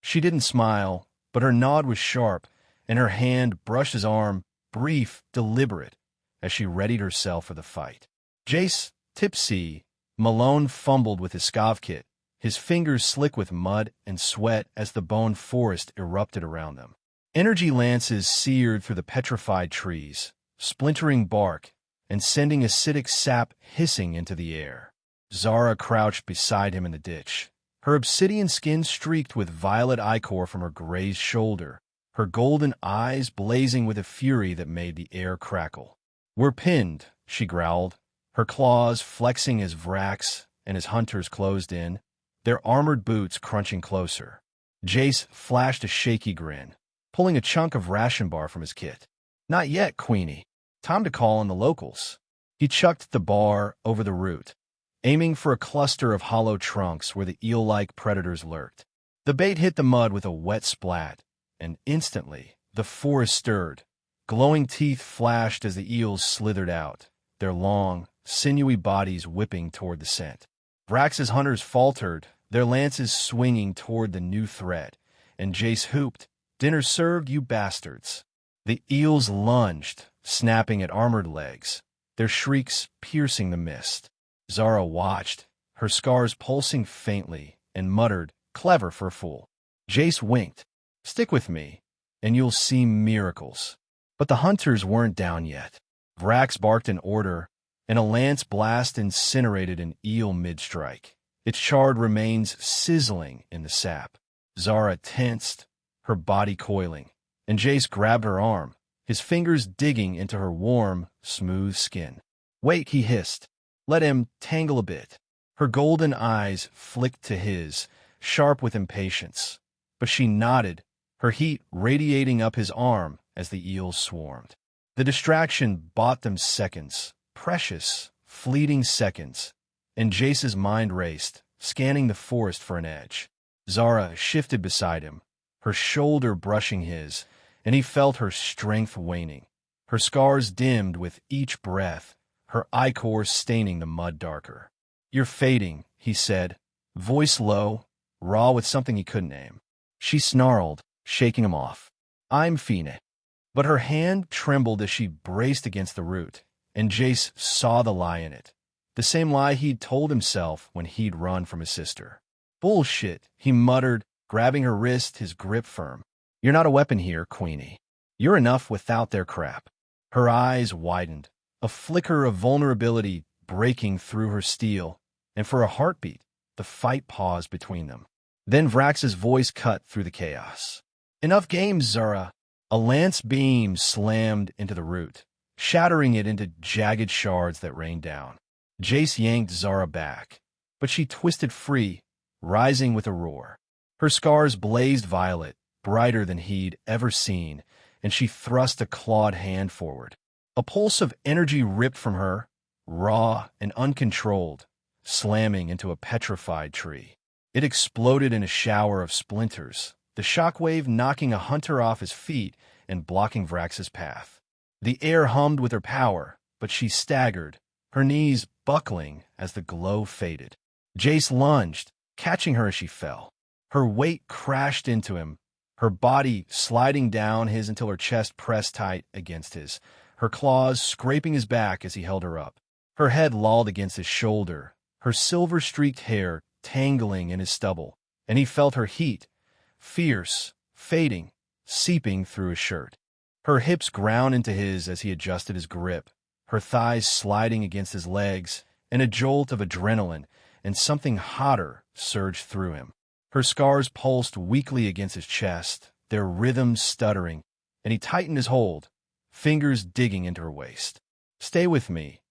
She didn't smile, but her nod was sharp, and her hand brushed his arm, brief, deliberate, as she readied herself for the fight. Jace, tipsy, Malone fumbled with his scav kit, his fingers slick with mud and sweat as the bone forest erupted around them. Energy lances seared through the petrified trees, splintering bark, and sending acidic sap hissing into the air. Zara crouched beside him in the ditch, her obsidian skin streaked with violet ichor from her grazed shoulder, her golden eyes blazing with a fury that made the air crackle. "We're pinned," she growled, her claws flexing as Vrax and his hunters closed in, their armored boots crunching closer. Jace flashed a shaky grin, pulling a chunk of ration bar from his kit. "Not yet, Queenie. Time to call on the locals." He chucked the bar over the root, aiming for a cluster of hollow trunks where the eel-like predators lurked. The bait hit the mud with a wet splat, and instantly the forest stirred. Glowing teeth flashed as the eels slithered out, their long, sinewy bodies whipping toward the scent. Vrax's hunters faltered, their lances swinging toward the new threat, and Jace hooped, "Dinner served, you bastards." The eels lunged, snapping at armored legs, their shrieks piercing the mist. Zara watched, her scars pulsing faintly, and muttered, "Clever for a fool." Jace winked, "Stick with me, and you'll see miracles." But the hunters weren't down yet. Vrax barked an order, and a lance blast incinerated an eel mid-strike, its charred remains sizzling in the sap. Zara tensed, her body coiling, and Jace grabbed her arm, his fingers digging into her warm, smooth skin. "Wait," he hissed. "Let him tangle a bit." Her golden eyes flicked to his, sharp with impatience, but she nodded, her heat radiating up his arm as the eels swarmed. The distraction bought them seconds, precious, fleeting seconds, and Jace's mind raced, scanning the forest for an edge. Zara shifted beside him, her shoulder brushing his, and he felt her strength waning. Her scars dimmed with each breath, her ichor staining the mud darker. "You're fading," he said, voice low, raw with something he couldn't name. She snarled, shaking him off. "I'm Fina." But her hand trembled as she braced against the root, and Jace saw the lie in it. The same lie he'd told himself when he'd run from his sister. "Bullshit," he muttered, grabbing her wrist, his grip firm. "You're not a weapon here, Queenie. You're enough without their crap." Her eyes widened, a flicker of vulnerability breaking through her steel, and for a heartbeat, the fight paused between them. Then Vrax's voice cut through the chaos. "Enough games, Zara." A lance beam slammed into the root, shattering it into jagged shards that rained down. Jace yanked Zara back, but she twisted free, rising with a roar. Her scars blazed violet, brighter than he'd ever seen, and she thrust a clawed hand forward. A pulse of energy ripped from her, raw and uncontrolled, slamming into a petrified tree. It exploded in a shower of splinters, the shockwave knocking a hunter off his feet and blocking Vrax's path. The air hummed with her power, but she staggered, her knees buckling as the glow faded. Jace lunged, catching her as she fell. Her weight crashed into him, her body sliding down his until her chest pressed tight against his, her claws scraping his back as he held her up. Her head lolled against his shoulder, her silver-streaked hair tangling in his stubble, and he felt her heat, fierce, fading, seeping through his shirt. Her hips ground into his as he adjusted his grip, her thighs sliding against his legs, and a jolt of adrenaline and something hotter surged through him. Her scars pulsed weakly against his chest, their rhythm stuttering, and he tightened his hold, fingers digging into her waist. "Stay with me."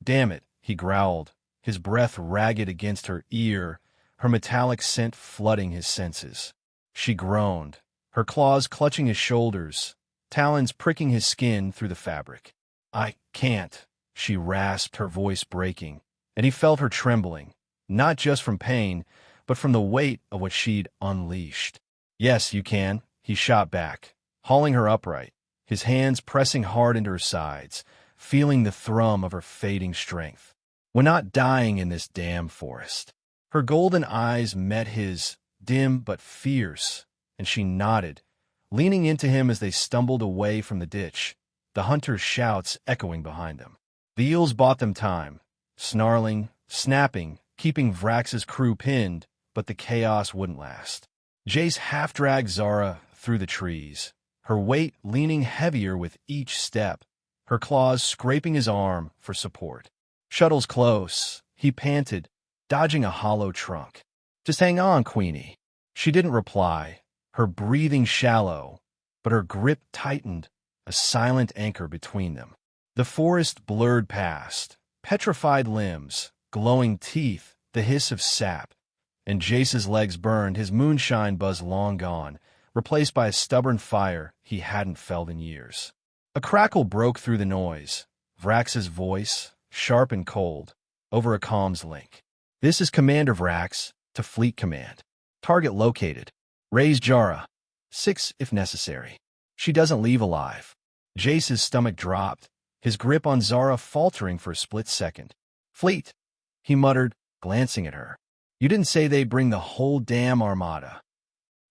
"Damn it," he growled, his breath ragged against her ear, her metallic scent flooding his senses. She groaned, her claws clutching his shoulders, talons pricking his skin through the fabric. "I can't," she rasped, her voice breaking, and he felt her trembling, not just from pain, but from the weight of what she'd unleashed. "Yes, you can," he shot back, hauling her upright, his hands pressing hard into her sides, feeling the thrum of her fading strength. "We're not dying in this damn forest." Her golden eyes met his, dim but fierce, and she nodded, leaning into him as they stumbled away from the ditch, the hunter's shouts echoing behind them. The eels bought them time, snarling, snapping, keeping Vrax's crew pinned, but the chaos wouldn't last. Jace half-dragged Zara through the trees, her weight leaning heavier with each step, her claws scraping his arm for support. "Shuttle's close," he panted, dodging a hollow trunk. "Just hang on, Queenie." She didn't reply, her breathing shallow, but her grip tightened, a silent anchor between them. The forest blurred past, petrified limbs, glowing teeth, the hiss of sap, and Jace's legs burned, his moonshine buzz long gone, replaced by a stubborn fire he hadn't felt in years. A crackle broke through the noise, Vrax's voice, sharp and cold, over a comms link. "This is Commander Vrax, to Fleet Command. Target located. Raise Jara. 6 if necessary. She doesn't leave alive." Jace's stomach dropped, his grip on Zara faltering for a split second. "Fleet," he muttered, glancing at her. "You didn't say they'd bring the whole damn armada."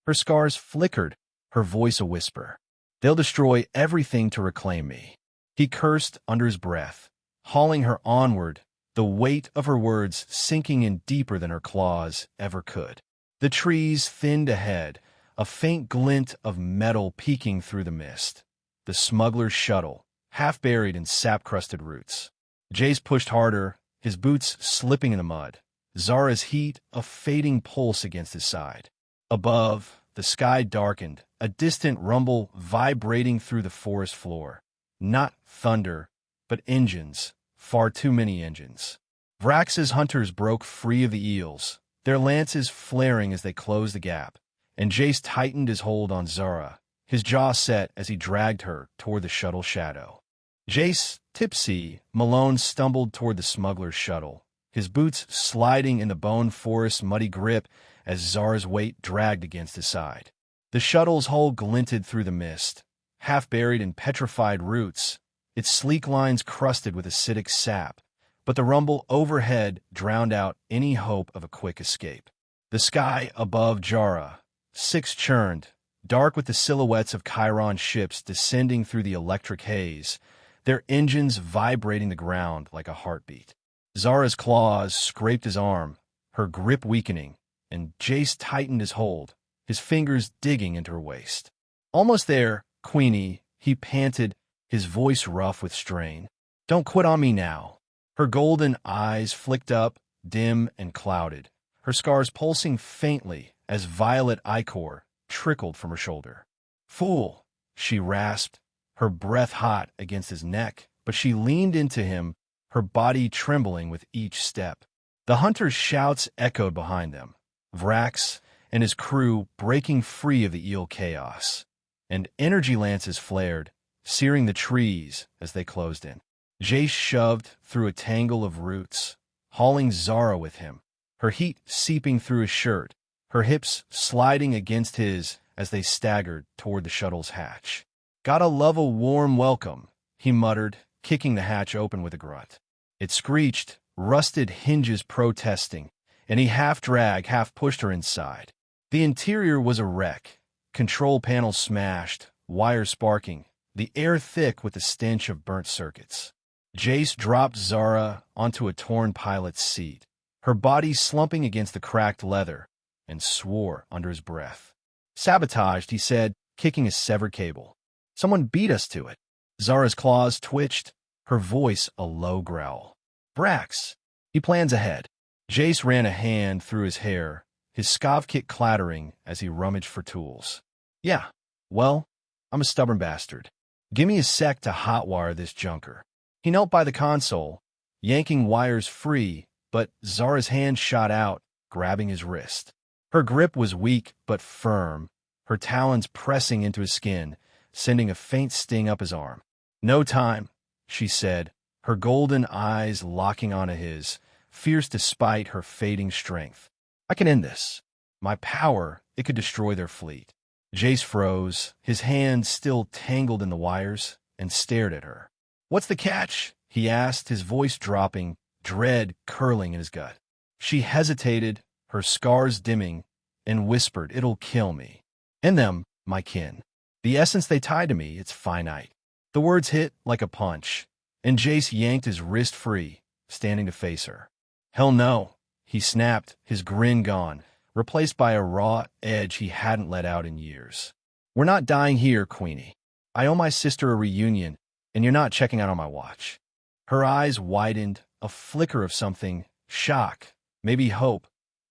Her scars flickered, her voice a whisper. "They'll destroy everything to reclaim me." He cursed under his breath, hauling her onward, the weight of her words sinking in deeper than her claws ever could. The trees thinned ahead, a faint glint of metal peeking through the mist. The smuggler's shuttle, half buried in sap-crusted roots. Jace pushed harder, his boots slipping in the mud, Zara's heat a fading pulse against his side. Above, the sky darkened, a distant rumble vibrating through the forest floor. Not thunder, but engines, far too many engines. Vrax's hunters broke free of the eels, their lances flaring as they closed the gap, and Jace tightened his hold on Zara, his jaw set as he dragged her toward the shuttle shadow. Jace, tipsy, Malone stumbled toward the smuggler's shuttle, his boots sliding in the bone forest's muddy grip as Zara's weight dragged against his side. The shuttle's hull glinted through the mist, half buried in petrified roots, its sleek lines crusted with acidic sap, but the rumble overhead drowned out any hope of a quick escape. The sky above Jara, six-churned, dark with the silhouettes of Chiron ships descending through the electric haze, their engines vibrating the ground like a heartbeat. Zara's claws scraped his arm, her grip weakening, and Jace tightened his hold, his fingers digging into her waist. "Almost there, Queenie," he panted, his voice rough with strain. "Don't quit on me now." Her golden eyes flicked up, dim and clouded, her scars pulsing faintly as violet ichor trickled from her shoulder. "Fool," she rasped, her breath hot against his neck, but she leaned into him, her body trembling with each step. The hunter's shouts echoed behind them, Vrax and his crew breaking free of the eel chaos, and energy lances flared, searing the trees as they closed in. Jace shoved through a tangle of roots, hauling Zara with him, her heat seeping through his shirt, her hips sliding against his as they staggered toward the shuttle's hatch. "Gotta love a warm welcome," he muttered, kicking the hatch open with a grunt. It screeched, rusted hinges protesting, and he half-dragged, half-pushed her inside. The interior was a wreck, control panels smashed, wires sparking, the air thick with the stench of burnt circuits. Jace dropped Zara onto a torn pilot's seat, her body slumping against the cracked leather, and swore under his breath. "Sabotaged," he said, kicking a severed cable. "Someone beat us to it." Zara's claws twitched, her voice a low growl. "Brax." He plans ahead. Jace ran a hand through his hair, his scav kit clattering as he rummaged for tools. "Yeah, well, I'm a stubborn bastard. Give me a sec to hotwire this junker." He knelt by the console, yanking wires free, but Zara's hand shot out, grabbing his wrist. Her grip was weak but firm, her talons pressing into his skin, sending a faint sting up his arm. "No time," she said, her golden eyes locking onto his, fierce despite her fading strength. "I can end this. My power, it could destroy their fleet." Jace froze, his hands still tangled in the wires, and stared at her. "What's the catch?" he asked, his voice dropping, dread curling in his gut. She hesitated, her scars dimming, and whispered, "It'll kill me. And them, my kin. The essence they tied to me, it's finite." The words hit like a punch, and Jace yanked his wrist free, standing to face her. "Hell no," he snapped, his grin gone, replaced by a raw edge he hadn't let out in years. "We're not dying here, Queenie. I owe my sister a reunion, and you're not checking out on my watch." Her eyes widened, a flicker of something, shock, maybe hope,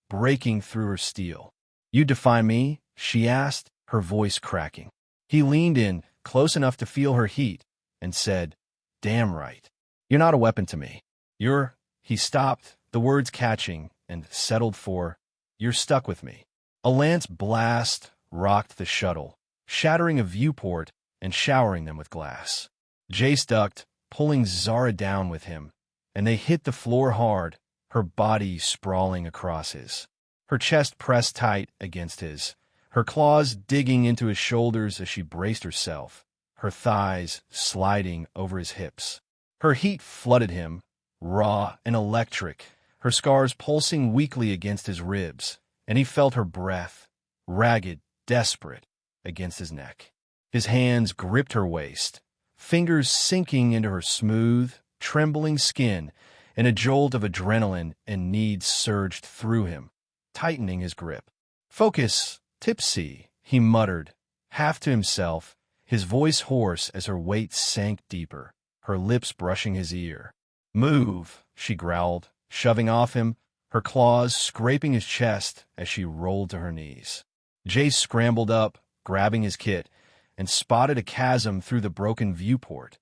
breaking through her steel. "You define me?" she asked, her voice cracking. He leaned in, close enough to feel her heat, and said, "Damn right. You're not a weapon to me. You're—" He stopped, the words catching, and settled for, "You're stuck with me." A lance blast rocked the shuttle, shattering a viewport and showering them with glass. Jace ducked, pulling Zara down with him, and they hit the floor hard, her body sprawling across his. Her chest pressed tight against his, her claws digging into his shoulders as she braced herself, her thighs sliding over his hips. Her heat flooded him, raw and electric, her scars pulsing weakly against his ribs, and he felt her breath, ragged, desperate, against his neck. His hands gripped her waist, fingers sinking into her smooth, trembling skin, and a jolt of adrenaline and need surged through him, tightening his grip. "Focus, tipsy," he muttered, half to himself, his voice hoarse as her weight sank deeper, her lips brushing his ear. "Move," she growled, shoving off him, her claws scraping his chest as she rolled to her knees. Jace scrambled up, grabbing his kit, and spotted a chasm through the broken viewport.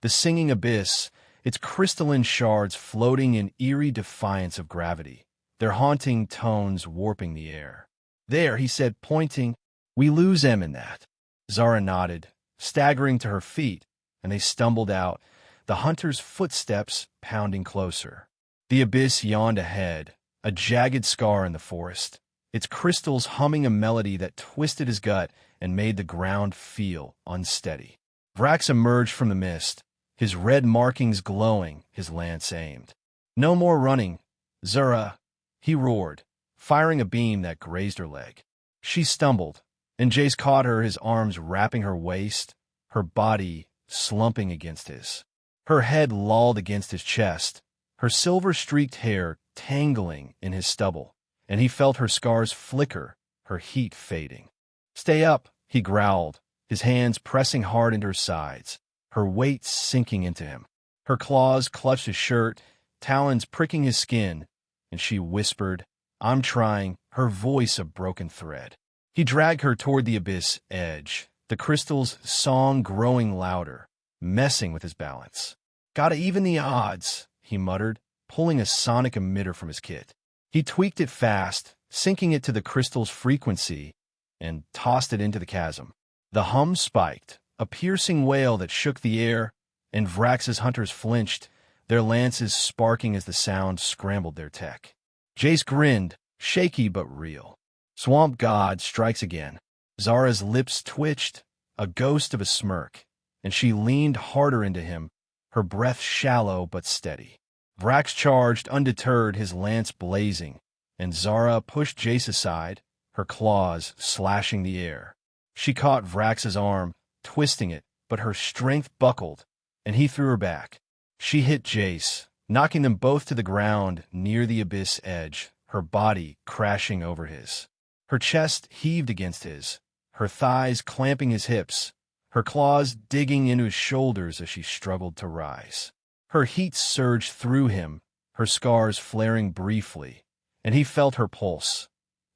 The singing abyss, its crystalline shards floating in eerie defiance of gravity, their haunting tones warping the air. "There," he said, pointing. "We lose em in that." Zara nodded, staggering to her feet, and they stumbled out, the hunter's footsteps pounding closer. The abyss yawned ahead, a jagged scar in the forest, its crystals humming a melody that twisted his gut and made the ground feel unsteady. Vrax emerged from the mist, his red markings glowing, his lance aimed. "No more running, Zura," he roared, firing a beam that grazed her leg. She stumbled, and Jace caught her, his arms wrapping her waist, her body slumping against his. Her head lolled against his chest, her silver-streaked hair tangling in his stubble, and he felt her scars flicker, her heat fading. "Stay up," he growled, his hands pressing hard into her sides, her weight sinking into him. Her claws clutched his shirt, talons pricking his skin, and she whispered, "I'm trying," her voice a broken thread. He dragged her toward the abyss edge, the crystal's song growing louder, messing with his balance. "Gotta even the odds," he muttered, pulling a sonic emitter from his kit. He tweaked it fast, syncing it to the crystal's frequency, and tossed it into the chasm. The hum spiked, a piercing wail that shook the air, and Vrax's hunters flinched, their lances sparking as the sound scrambled their tech. Jace grinned, shaky but real. Swamp God strikes again. Zara's lips twitched, a ghost of a smirk, and she leaned harder into him, her breath shallow but steady. Vrax charged, undeterred, his lance blazing, and Zara pushed Jace aside, her claws slashing the air. She caught Vrax's arm, twisting it, but her strength buckled, and he threw her back. She hit Jace, knocking them both to the ground near the abyss edge, her body crashing over his. Her chest heaved against his, her thighs clamping his hips, her claws digging into his shoulders as she struggled to rise. Her heat surged through him, her scars flaring briefly, and he felt her pulse,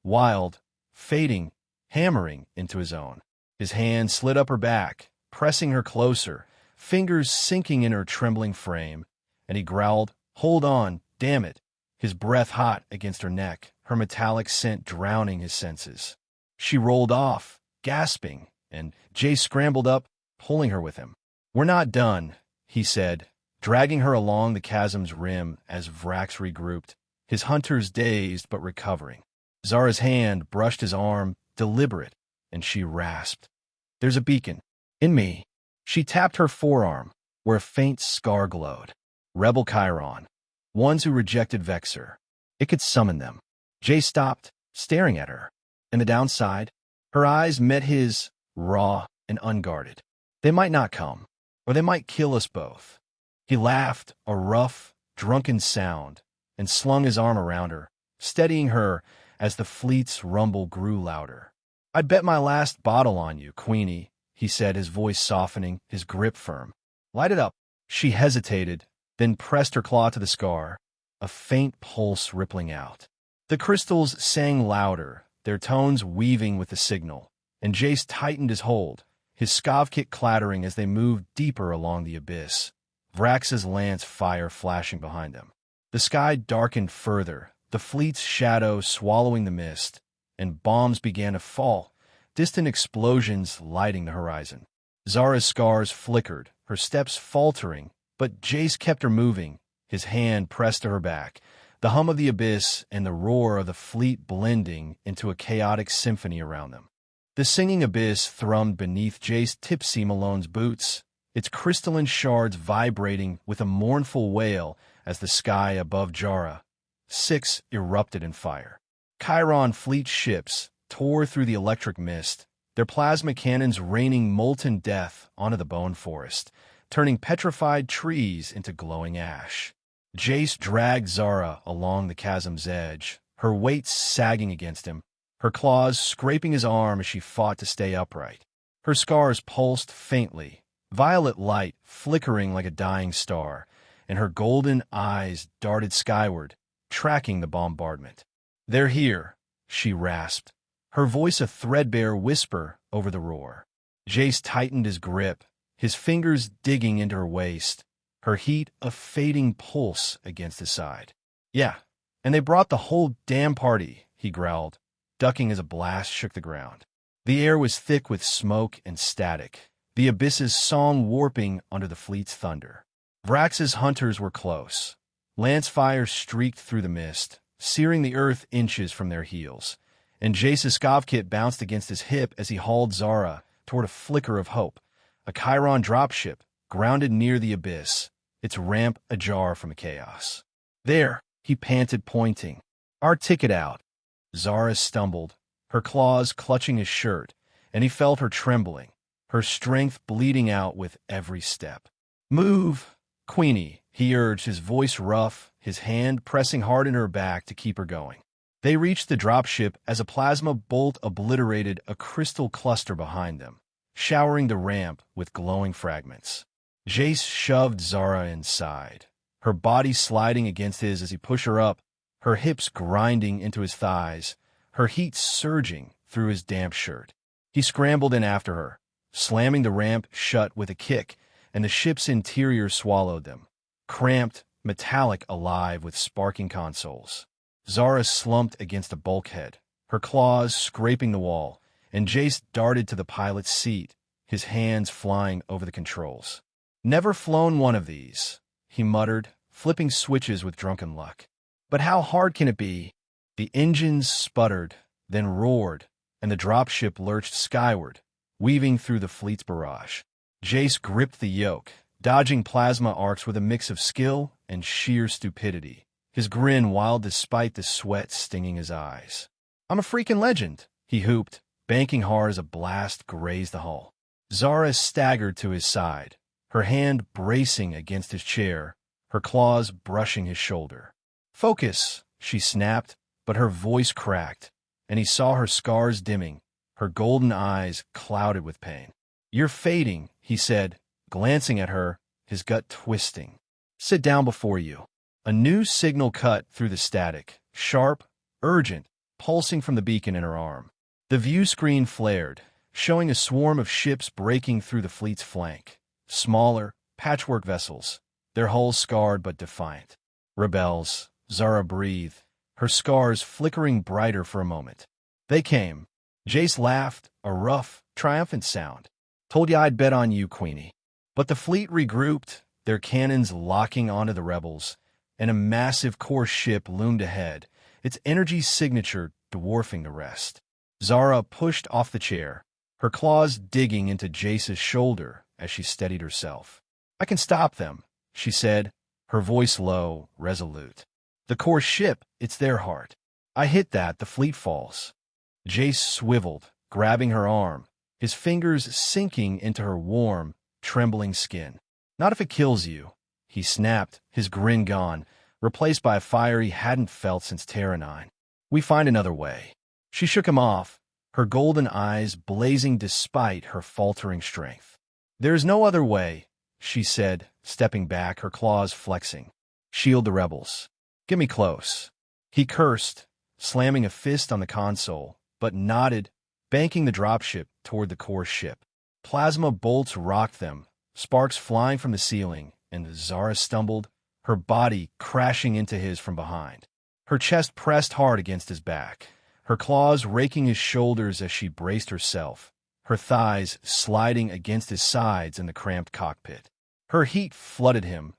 wild, fading, hammering into his own. His hand slid up her back, pressing her closer, fingers sinking in her trembling frame, and he growled, "Hold on, damn it," his breath hot against her neck, her metallic scent drowning his senses. She rolled off, gasping, and Jay scrambled up, pulling her with him. "We're not done," he said, dragging her along the chasm's rim as Vrax regrouped, his hunters dazed but recovering. Zara's hand brushed his arm, deliberate, and she rasped, "There's a beacon. In me." She tapped her forearm, where a faint scar glowed. Rebel Chiron. Ones who rejected Vexer. It could summon them. Jay stopped, staring at her. And the downside? Her eyes met his, raw and unguarded. "They might not come, or they might kill us both." He laughed, a rough, drunken sound, and slung his arm around her, steadying her as the fleet's rumble grew louder. "I'd bet my last bottle on you, Queenie," he said, his voice softening, his grip firm. "Light it up." She hesitated, then pressed her claw to the scar, a faint pulse rippling out. The crystals sang louder, their tones weaving with the signal, and Jace tightened his hold, his scav kit clattering as they moved deeper along the abyss, Vrax's lance fire flashing behind them. The sky darkened further, the fleet's shadow swallowing the mist, and bombs began to fall, distant explosions lighting the horizon. Zara's scars flickered, her steps faltering, but Jace kept her moving, his hand pressed to her back, the hum of the abyss and the roar of the fleet blending into a chaotic symphony around them. The singing abyss thrummed beneath Jace Tipsy Malone's boots, its crystalline shards vibrating with a mournful wail as the sky above Jara, 6 erupted in fire. Chiron fleet ships tore through the electric mist, their plasma cannons raining molten death onto the bone forest, turning petrified trees into glowing ash. Jace dragged Zara along the chasm's edge, her weight sagging against him, her claws scraping his arm as she fought to stay upright. Her scars pulsed faintly, violet light flickering like a dying star, and her golden eyes darted skyward, tracking the bombardment. "They're here," she rasped, her voice a threadbare whisper over the roar. Jace tightened his grip, his fingers digging into her waist, her heat a fading pulse against his side. "Yeah, and they brought the whole damn party," he growled, ducking as a blast shook the ground. The air was thick with smoke and static, the abyss's song warping under the fleet's thunder. Vrax's hunters were close. Lance fires streaked through the mist, searing the earth inches from their heels, and Jace's Skavkit bounced against his hip as he hauled Zara toward a flicker of hope, a Chiron dropship grounded near the abyss, its ramp ajar from chaos. "There," he panted, pointing. "Our ticket out." Zara stumbled, her claws clutching his shirt, and he felt her trembling, her strength bleeding out with every step. "Move, Queenie," he urged, his voice rough, his hand pressing hard in her back to keep her going. They reached the dropship as a plasma bolt obliterated a crystal cluster behind them, showering the ramp with glowing fragments. Jace shoved Zara inside, her body sliding against his as he pushed her up, her hips grinding into his thighs, her heat surging through his damp shirt. He scrambled in after her, slamming the ramp shut with a kick, and the ship's interior swallowed them, cramped, metallic, alive with sparking consoles. Zara slumped against a bulkhead, her claws scraping the wall, and Jace darted to the pilot's seat, his hands flying over the controls. "Never flown one of these," he muttered, flipping switches with drunken luck. "But how hard can it be?" The engines sputtered, then roared, and the dropship lurched skyward, weaving through the fleet's barrage. Jace gripped the yoke, dodging plasma arcs with a mix of skill and sheer stupidity, his grin wild despite the sweat stinging his eyes. "I'm a freaking legend," he hooped, banking hard as a blast grazed the hull. Zara staggered to his side, her hand bracing against his chair, her claws brushing his shoulder. "Focus," she snapped, but her voice cracked, and he saw her scars dimming, her golden eyes clouded with pain. "You're fading," he said, glancing at her, his gut twisting. "Sit down before you." A new signal cut through the static, sharp, urgent, pulsing from the beacon in her arm. The view screen flared, showing a swarm of ships breaking through the fleet's flank. Smaller, patchwork vessels, their hulls scarred but defiant. "Rebels," Zara breathed, her scars flickering brighter for a moment. "They came." Jace laughed, a rough, triumphant sound. "Told you I'd bet on you, Queenie." But the fleet regrouped, their cannons locking onto the rebels, and a massive core ship loomed ahead, its energy signature dwarfing the rest. Zara pushed off the chair, her claws digging into Jace's shoulder as she steadied herself. "I can stop them," she said, her voice low, resolute. "The core ship, it's their heart. I hit that, the fleet falls." Jace swiveled, grabbing her arm, his fingers sinking into her warm, trembling skin. "Not if it kills you," he snapped, his grin gone, replaced by a fire he hadn't felt since Terra 9. "We find another way." She shook him off, her golden eyes blazing despite her faltering strength. "There's no other way," she said, stepping back, her claws flexing. "Shield the rebels. Get me close." He cursed, slamming a fist on the console, but nodded, banking the dropship toward the core ship. Plasma bolts rocked them, sparks flying from the ceiling, and Zara stumbled, her body crashing into his from behind. Her chest pressed hard against his back, her claws raking his shoulders as she braced herself, her thighs sliding against his sides in the cramped cockpit. Her heat flooded him,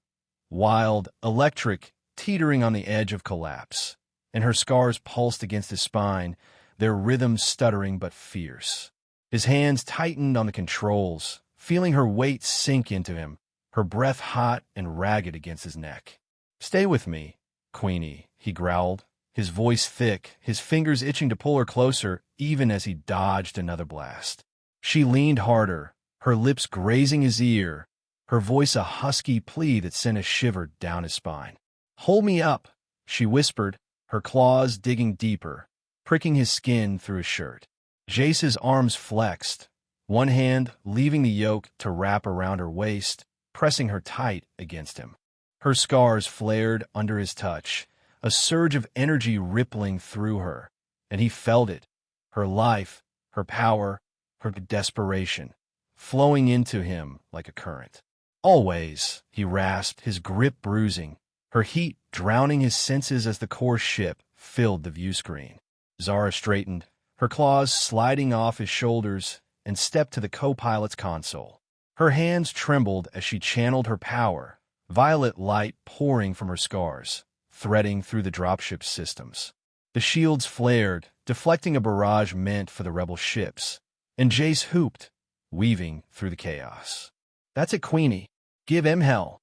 wild, electric, teetering on the edge of collapse, and her scars pulsed against his spine, their rhythm stuttering but fierce. His hands tightened on the controls, feeling her weight sink into him, her breath hot and ragged against his neck. "Stay with me, Queenie," he growled, his voice thick, his fingers itching to pull her closer even as he dodged another blast. She leaned harder, her lips grazing his ear, her voice a husky plea that sent a shiver down his spine. "Hold me up," she whispered, her claws digging deeper, pricking his skin through his shirt. Jace's arms flexed, one hand leaving the yoke to wrap around her waist, pressing her tight against him. Her scars flared under his touch, a surge of energy rippling through her, and he felt it, her life, her power, her desperation, flowing into him like a current. "Always," he rasped, his grip bruising, her heat drowning his senses as the core ship filled the view screen. Zara straightened, her claws sliding off his shoulders, and stepped to the co-pilot's console. Her hands trembled as she channeled her power, violet light pouring from her scars, threading through the dropship's systems. The shields flared, deflecting a barrage meant for the rebel ships, and Jace hooped, weaving through the chaos. "That's it, Queenie. Give him hell."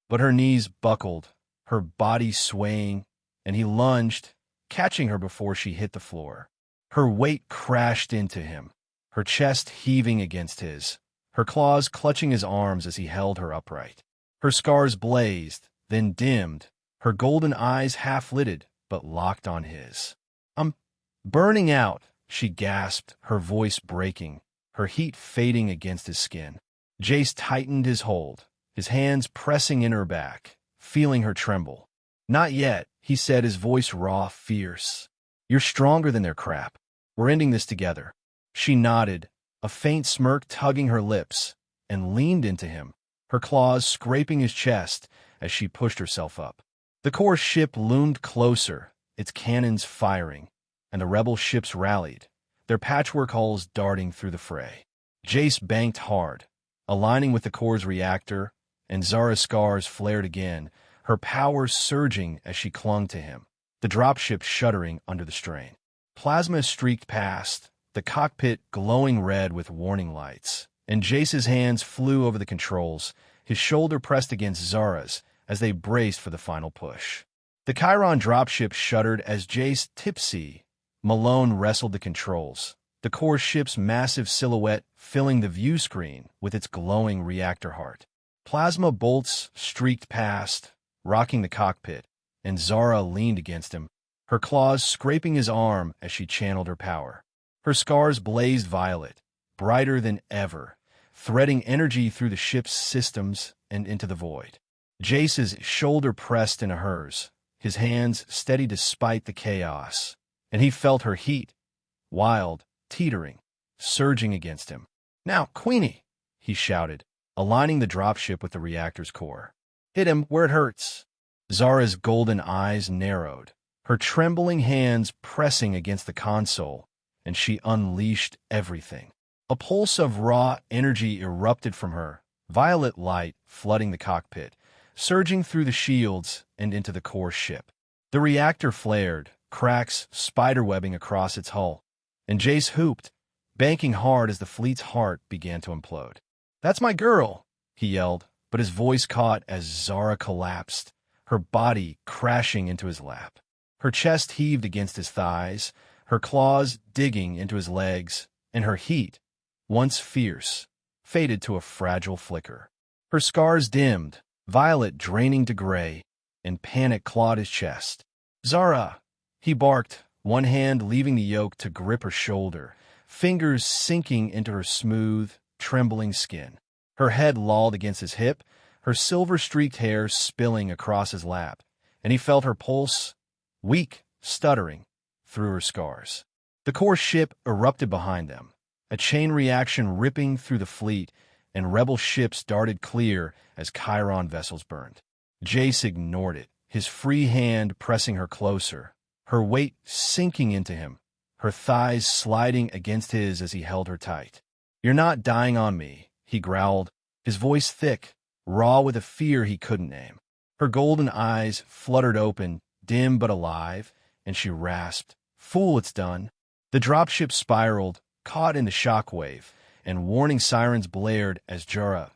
But her knees buckled, her body swaying, and he lunged, catching her before she hit the floor. Her weight crashed into him, her chest heaving against his, her claws clutching his arms as he held her upright. Her scars blazed, then dimmed, her golden eyes half-lidded but locked on his. "I'm burning out," she gasped, her voice breaking, her heat fading against his skin. Jace tightened his hold, his hands pressing in her back, feeling her tremble. "Not yet," he said, his voice raw, fierce. "You're stronger than their crap. We're ending this together." She nodded, a faint smirk tugging her lips, and leaned into him, her claws scraping his chest as she pushed herself up. The core ship loomed closer, its cannons firing, and the rebel ships rallied, their patchwork hulls darting through the fray. Jace banked hard, aligning with the core's reactor, and Zara's scars flared again, her power surging as she clung to him, the dropship shuddering under the strain. Plasma streaked past, the cockpit glowing red with warning lights, and Jace's hands flew over the controls, his shoulder pressed against Zara's as they braced for the final push. The Chiron dropship shuddered as Jace, tipsy, Malone wrestled the controls, the core ship's massive silhouette filling the view screen with its glowing reactor heart. Plasma bolts streaked past, rocking the cockpit, and Zara leaned against him, her claws scraping his arm as she channeled her power. Her scars blazed violet, brighter than ever, threading energy through the ship's systems and into the void. Jace's shoulder pressed into hers, his hands steady despite the chaos, and he felt her heat, wild, teetering, surging against him. "Now, Queenie," he shouted, aligning the dropship with the reactor's core. "Hit him where it hurts." Zara's golden eyes narrowed, her trembling hands pressing against the console, and she unleashed everything. A pulse of raw energy erupted from her, violet light flooding the cockpit, surging through the shields and into the core ship. The reactor flared, cracks spiderwebbing across its hull, and Jace hooped, banking hard as the fleet's heart began to implode. "That's my girl," he yelled, but his voice caught as Zara collapsed, her body crashing into his lap. Her chest heaved against his thighs, her claws digging into his legs, and her heat, once fierce, faded to a fragile flicker. Her scars dimmed, violet draining to gray, and panic clawed his chest. "Zara!" he barked, one hand leaving the yoke to grip her shoulder, fingers sinking into her smooth, trembling skin. Her head lolled against his hip, her silver-streaked hair spilling across his lap, and he felt her pulse, weak, stuttering, through her scars. The core ship erupted behind them, a chain reaction ripping through the fleet, and rebel ships darted clear as Chiron vessels burned. Jace ignored it, his free hand pressing her closer, her weight sinking into him, her thighs sliding against his as he held her tight. "You're not dying on me," he growled, his voice thick, raw with a fear he couldn't name. Her golden eyes fluttered open, dim but alive, and she rasped, "Fool, it's done." The dropship spiraled, caught in the shockwave, and warning sirens blared as Zara's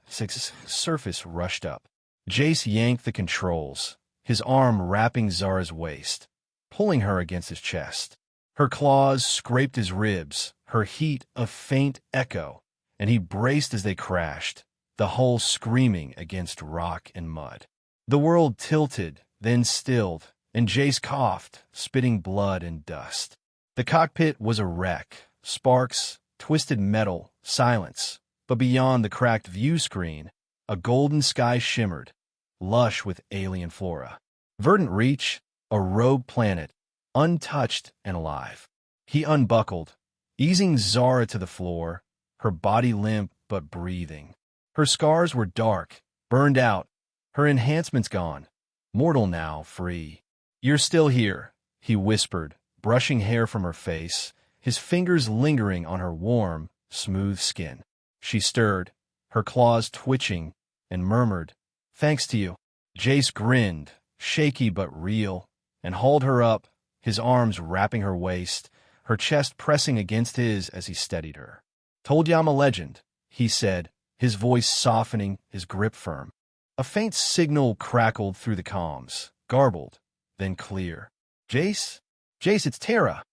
surface rushed up. Jace yanked the controls, his arm wrapping Zara's waist, pulling her against his chest. Her claws scraped his ribs, her heat a faint echo, and he braced as they crashed, the hull screaming against rock and mud. The world tilted, then stilled, and Jace coughed, spitting blood and dust. The cockpit was a wreck, sparks, twisted metal, silence, but beyond the cracked view screen, a golden sky shimmered, lush with alien flora. Verdant Reach, a rogue planet, untouched and alive. He unbuckled, easing Zara to the floor, her body limp but breathing. Her scars were dark, burned out, her enhancements gone, mortal now, free. "You're still here," he whispered, brushing hair from her face, his fingers lingering on her warm, smooth skin. She stirred, her claws twitching, and murmured, "Thanks to you." Jace grinned, shaky but real, and hauled her up, his arms wrapping her waist, her chest pressing against his as he steadied her. "Told you I'm a legend," he said, his voice softening, his grip firm. A faint signal crackled through the comms, garbled, then clear. "Jace? Jace, it's Tara."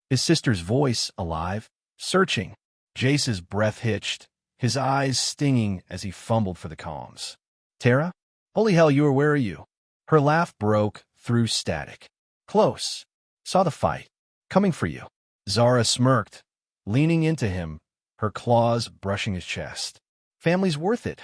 His sister's voice, alive, searching. Jace's breath hitched, his eyes stinging as he fumbled for the comms. "Tara? Holy hell, where are you?" Her laugh broke through static. "Close. Saw the fight. Coming for you." Zara smirked, leaning into him, her claws brushing his chest. "Family's worth it."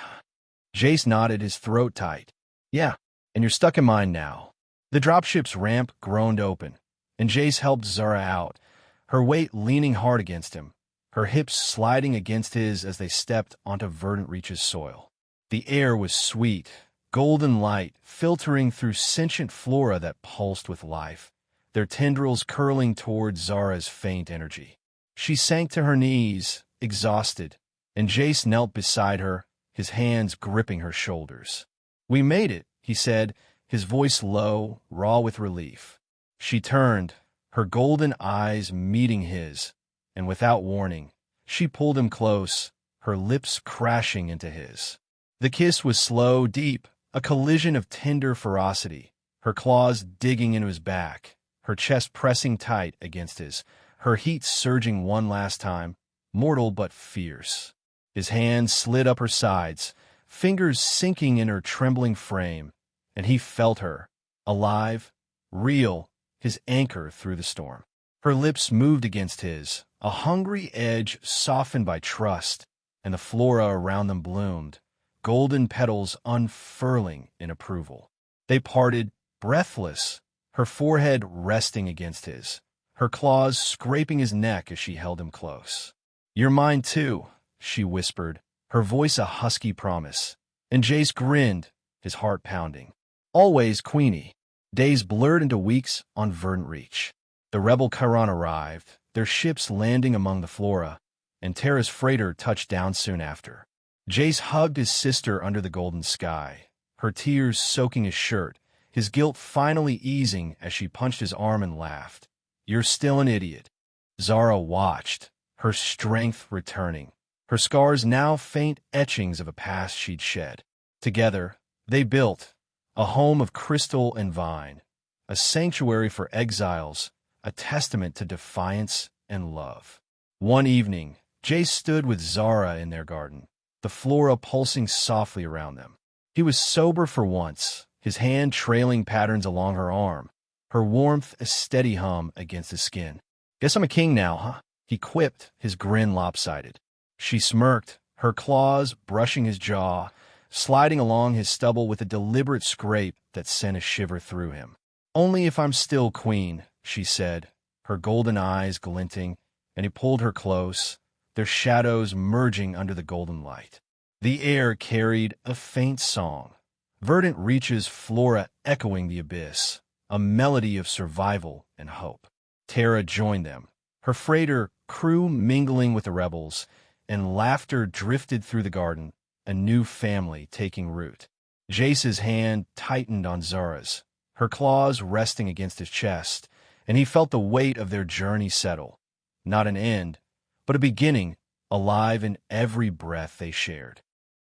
Jace nodded, his throat tight. "Yeah, and you're stuck in mine now." The dropship's ramp groaned open, and Jace helped Zara out, her weight leaning hard against him, her hips sliding against his as they stepped onto Verdant Reach's soil. The air was sweet, golden light filtering through sentient flora that pulsed with life, their tendrils curling toward Zara's faint energy. She sank to her knees, exhausted, and Jace knelt beside her, his hands gripping her shoulders. "We made it," he said, his voice low, raw with relief. She turned, her golden eyes meeting his, and without warning, she pulled him close, her lips crashing into his. The kiss was slow, deep, a collision of tender ferocity, her claws digging into his back, her chest pressing tight against his, her heat surging one last time, mortal but fierce. His hands slid up her sides, fingers sinking in her trembling frame, and he felt her, alive, real, his anchor through the storm. Her lips moved against his, a hungry edge softened by trust, and the flora around them bloomed, golden petals unfurling in approval. They parted, breathless, her forehead resting against his, her claws scraping his neck as she held him close. "You're mine too," she whispered, her voice a husky promise, and Jace grinned, his heart pounding. Always Queenie. Days blurred into weeks on Verdant Reach. The rebel Chiron arrived, their ships landing among the flora, and Tara's freighter touched down soon after. Jace hugged his sister under the golden sky, her tears soaking his shirt, his guilt finally easing as she punched his arm and laughed. "You're still an idiot." Zara watched, her strength returning, her scars now faint etchings of a past she'd shed. Together, they built a home of crystal and vine, a sanctuary for exiles, a testament to defiance and love. One evening, Jace stood with Zara in their garden, the flora pulsing softly around them. He was sober for once, his hand trailing patterns along her arm, her warmth a steady hum against his skin. "Guess I'm a king now, huh?" he quipped, his grin lopsided. She smirked, her claws brushing his jaw, sliding along his stubble with a deliberate scrape that sent a shiver through him. "Only if I'm still queen," she said, her golden eyes glinting, and he pulled her close, their shadows merging under the golden light. The air carried a faint song, Verdant Reach's flora echoing the abyss, a melody of survival and hope. Tara joined them, her freighter crew mingling with the rebels, and laughter drifted through the garden, a new family taking root. Jace's hand tightened on Zara's, her claws resting against his chest, and he felt the weight of their journey settle. Not an end, but a beginning, alive in every breath they shared.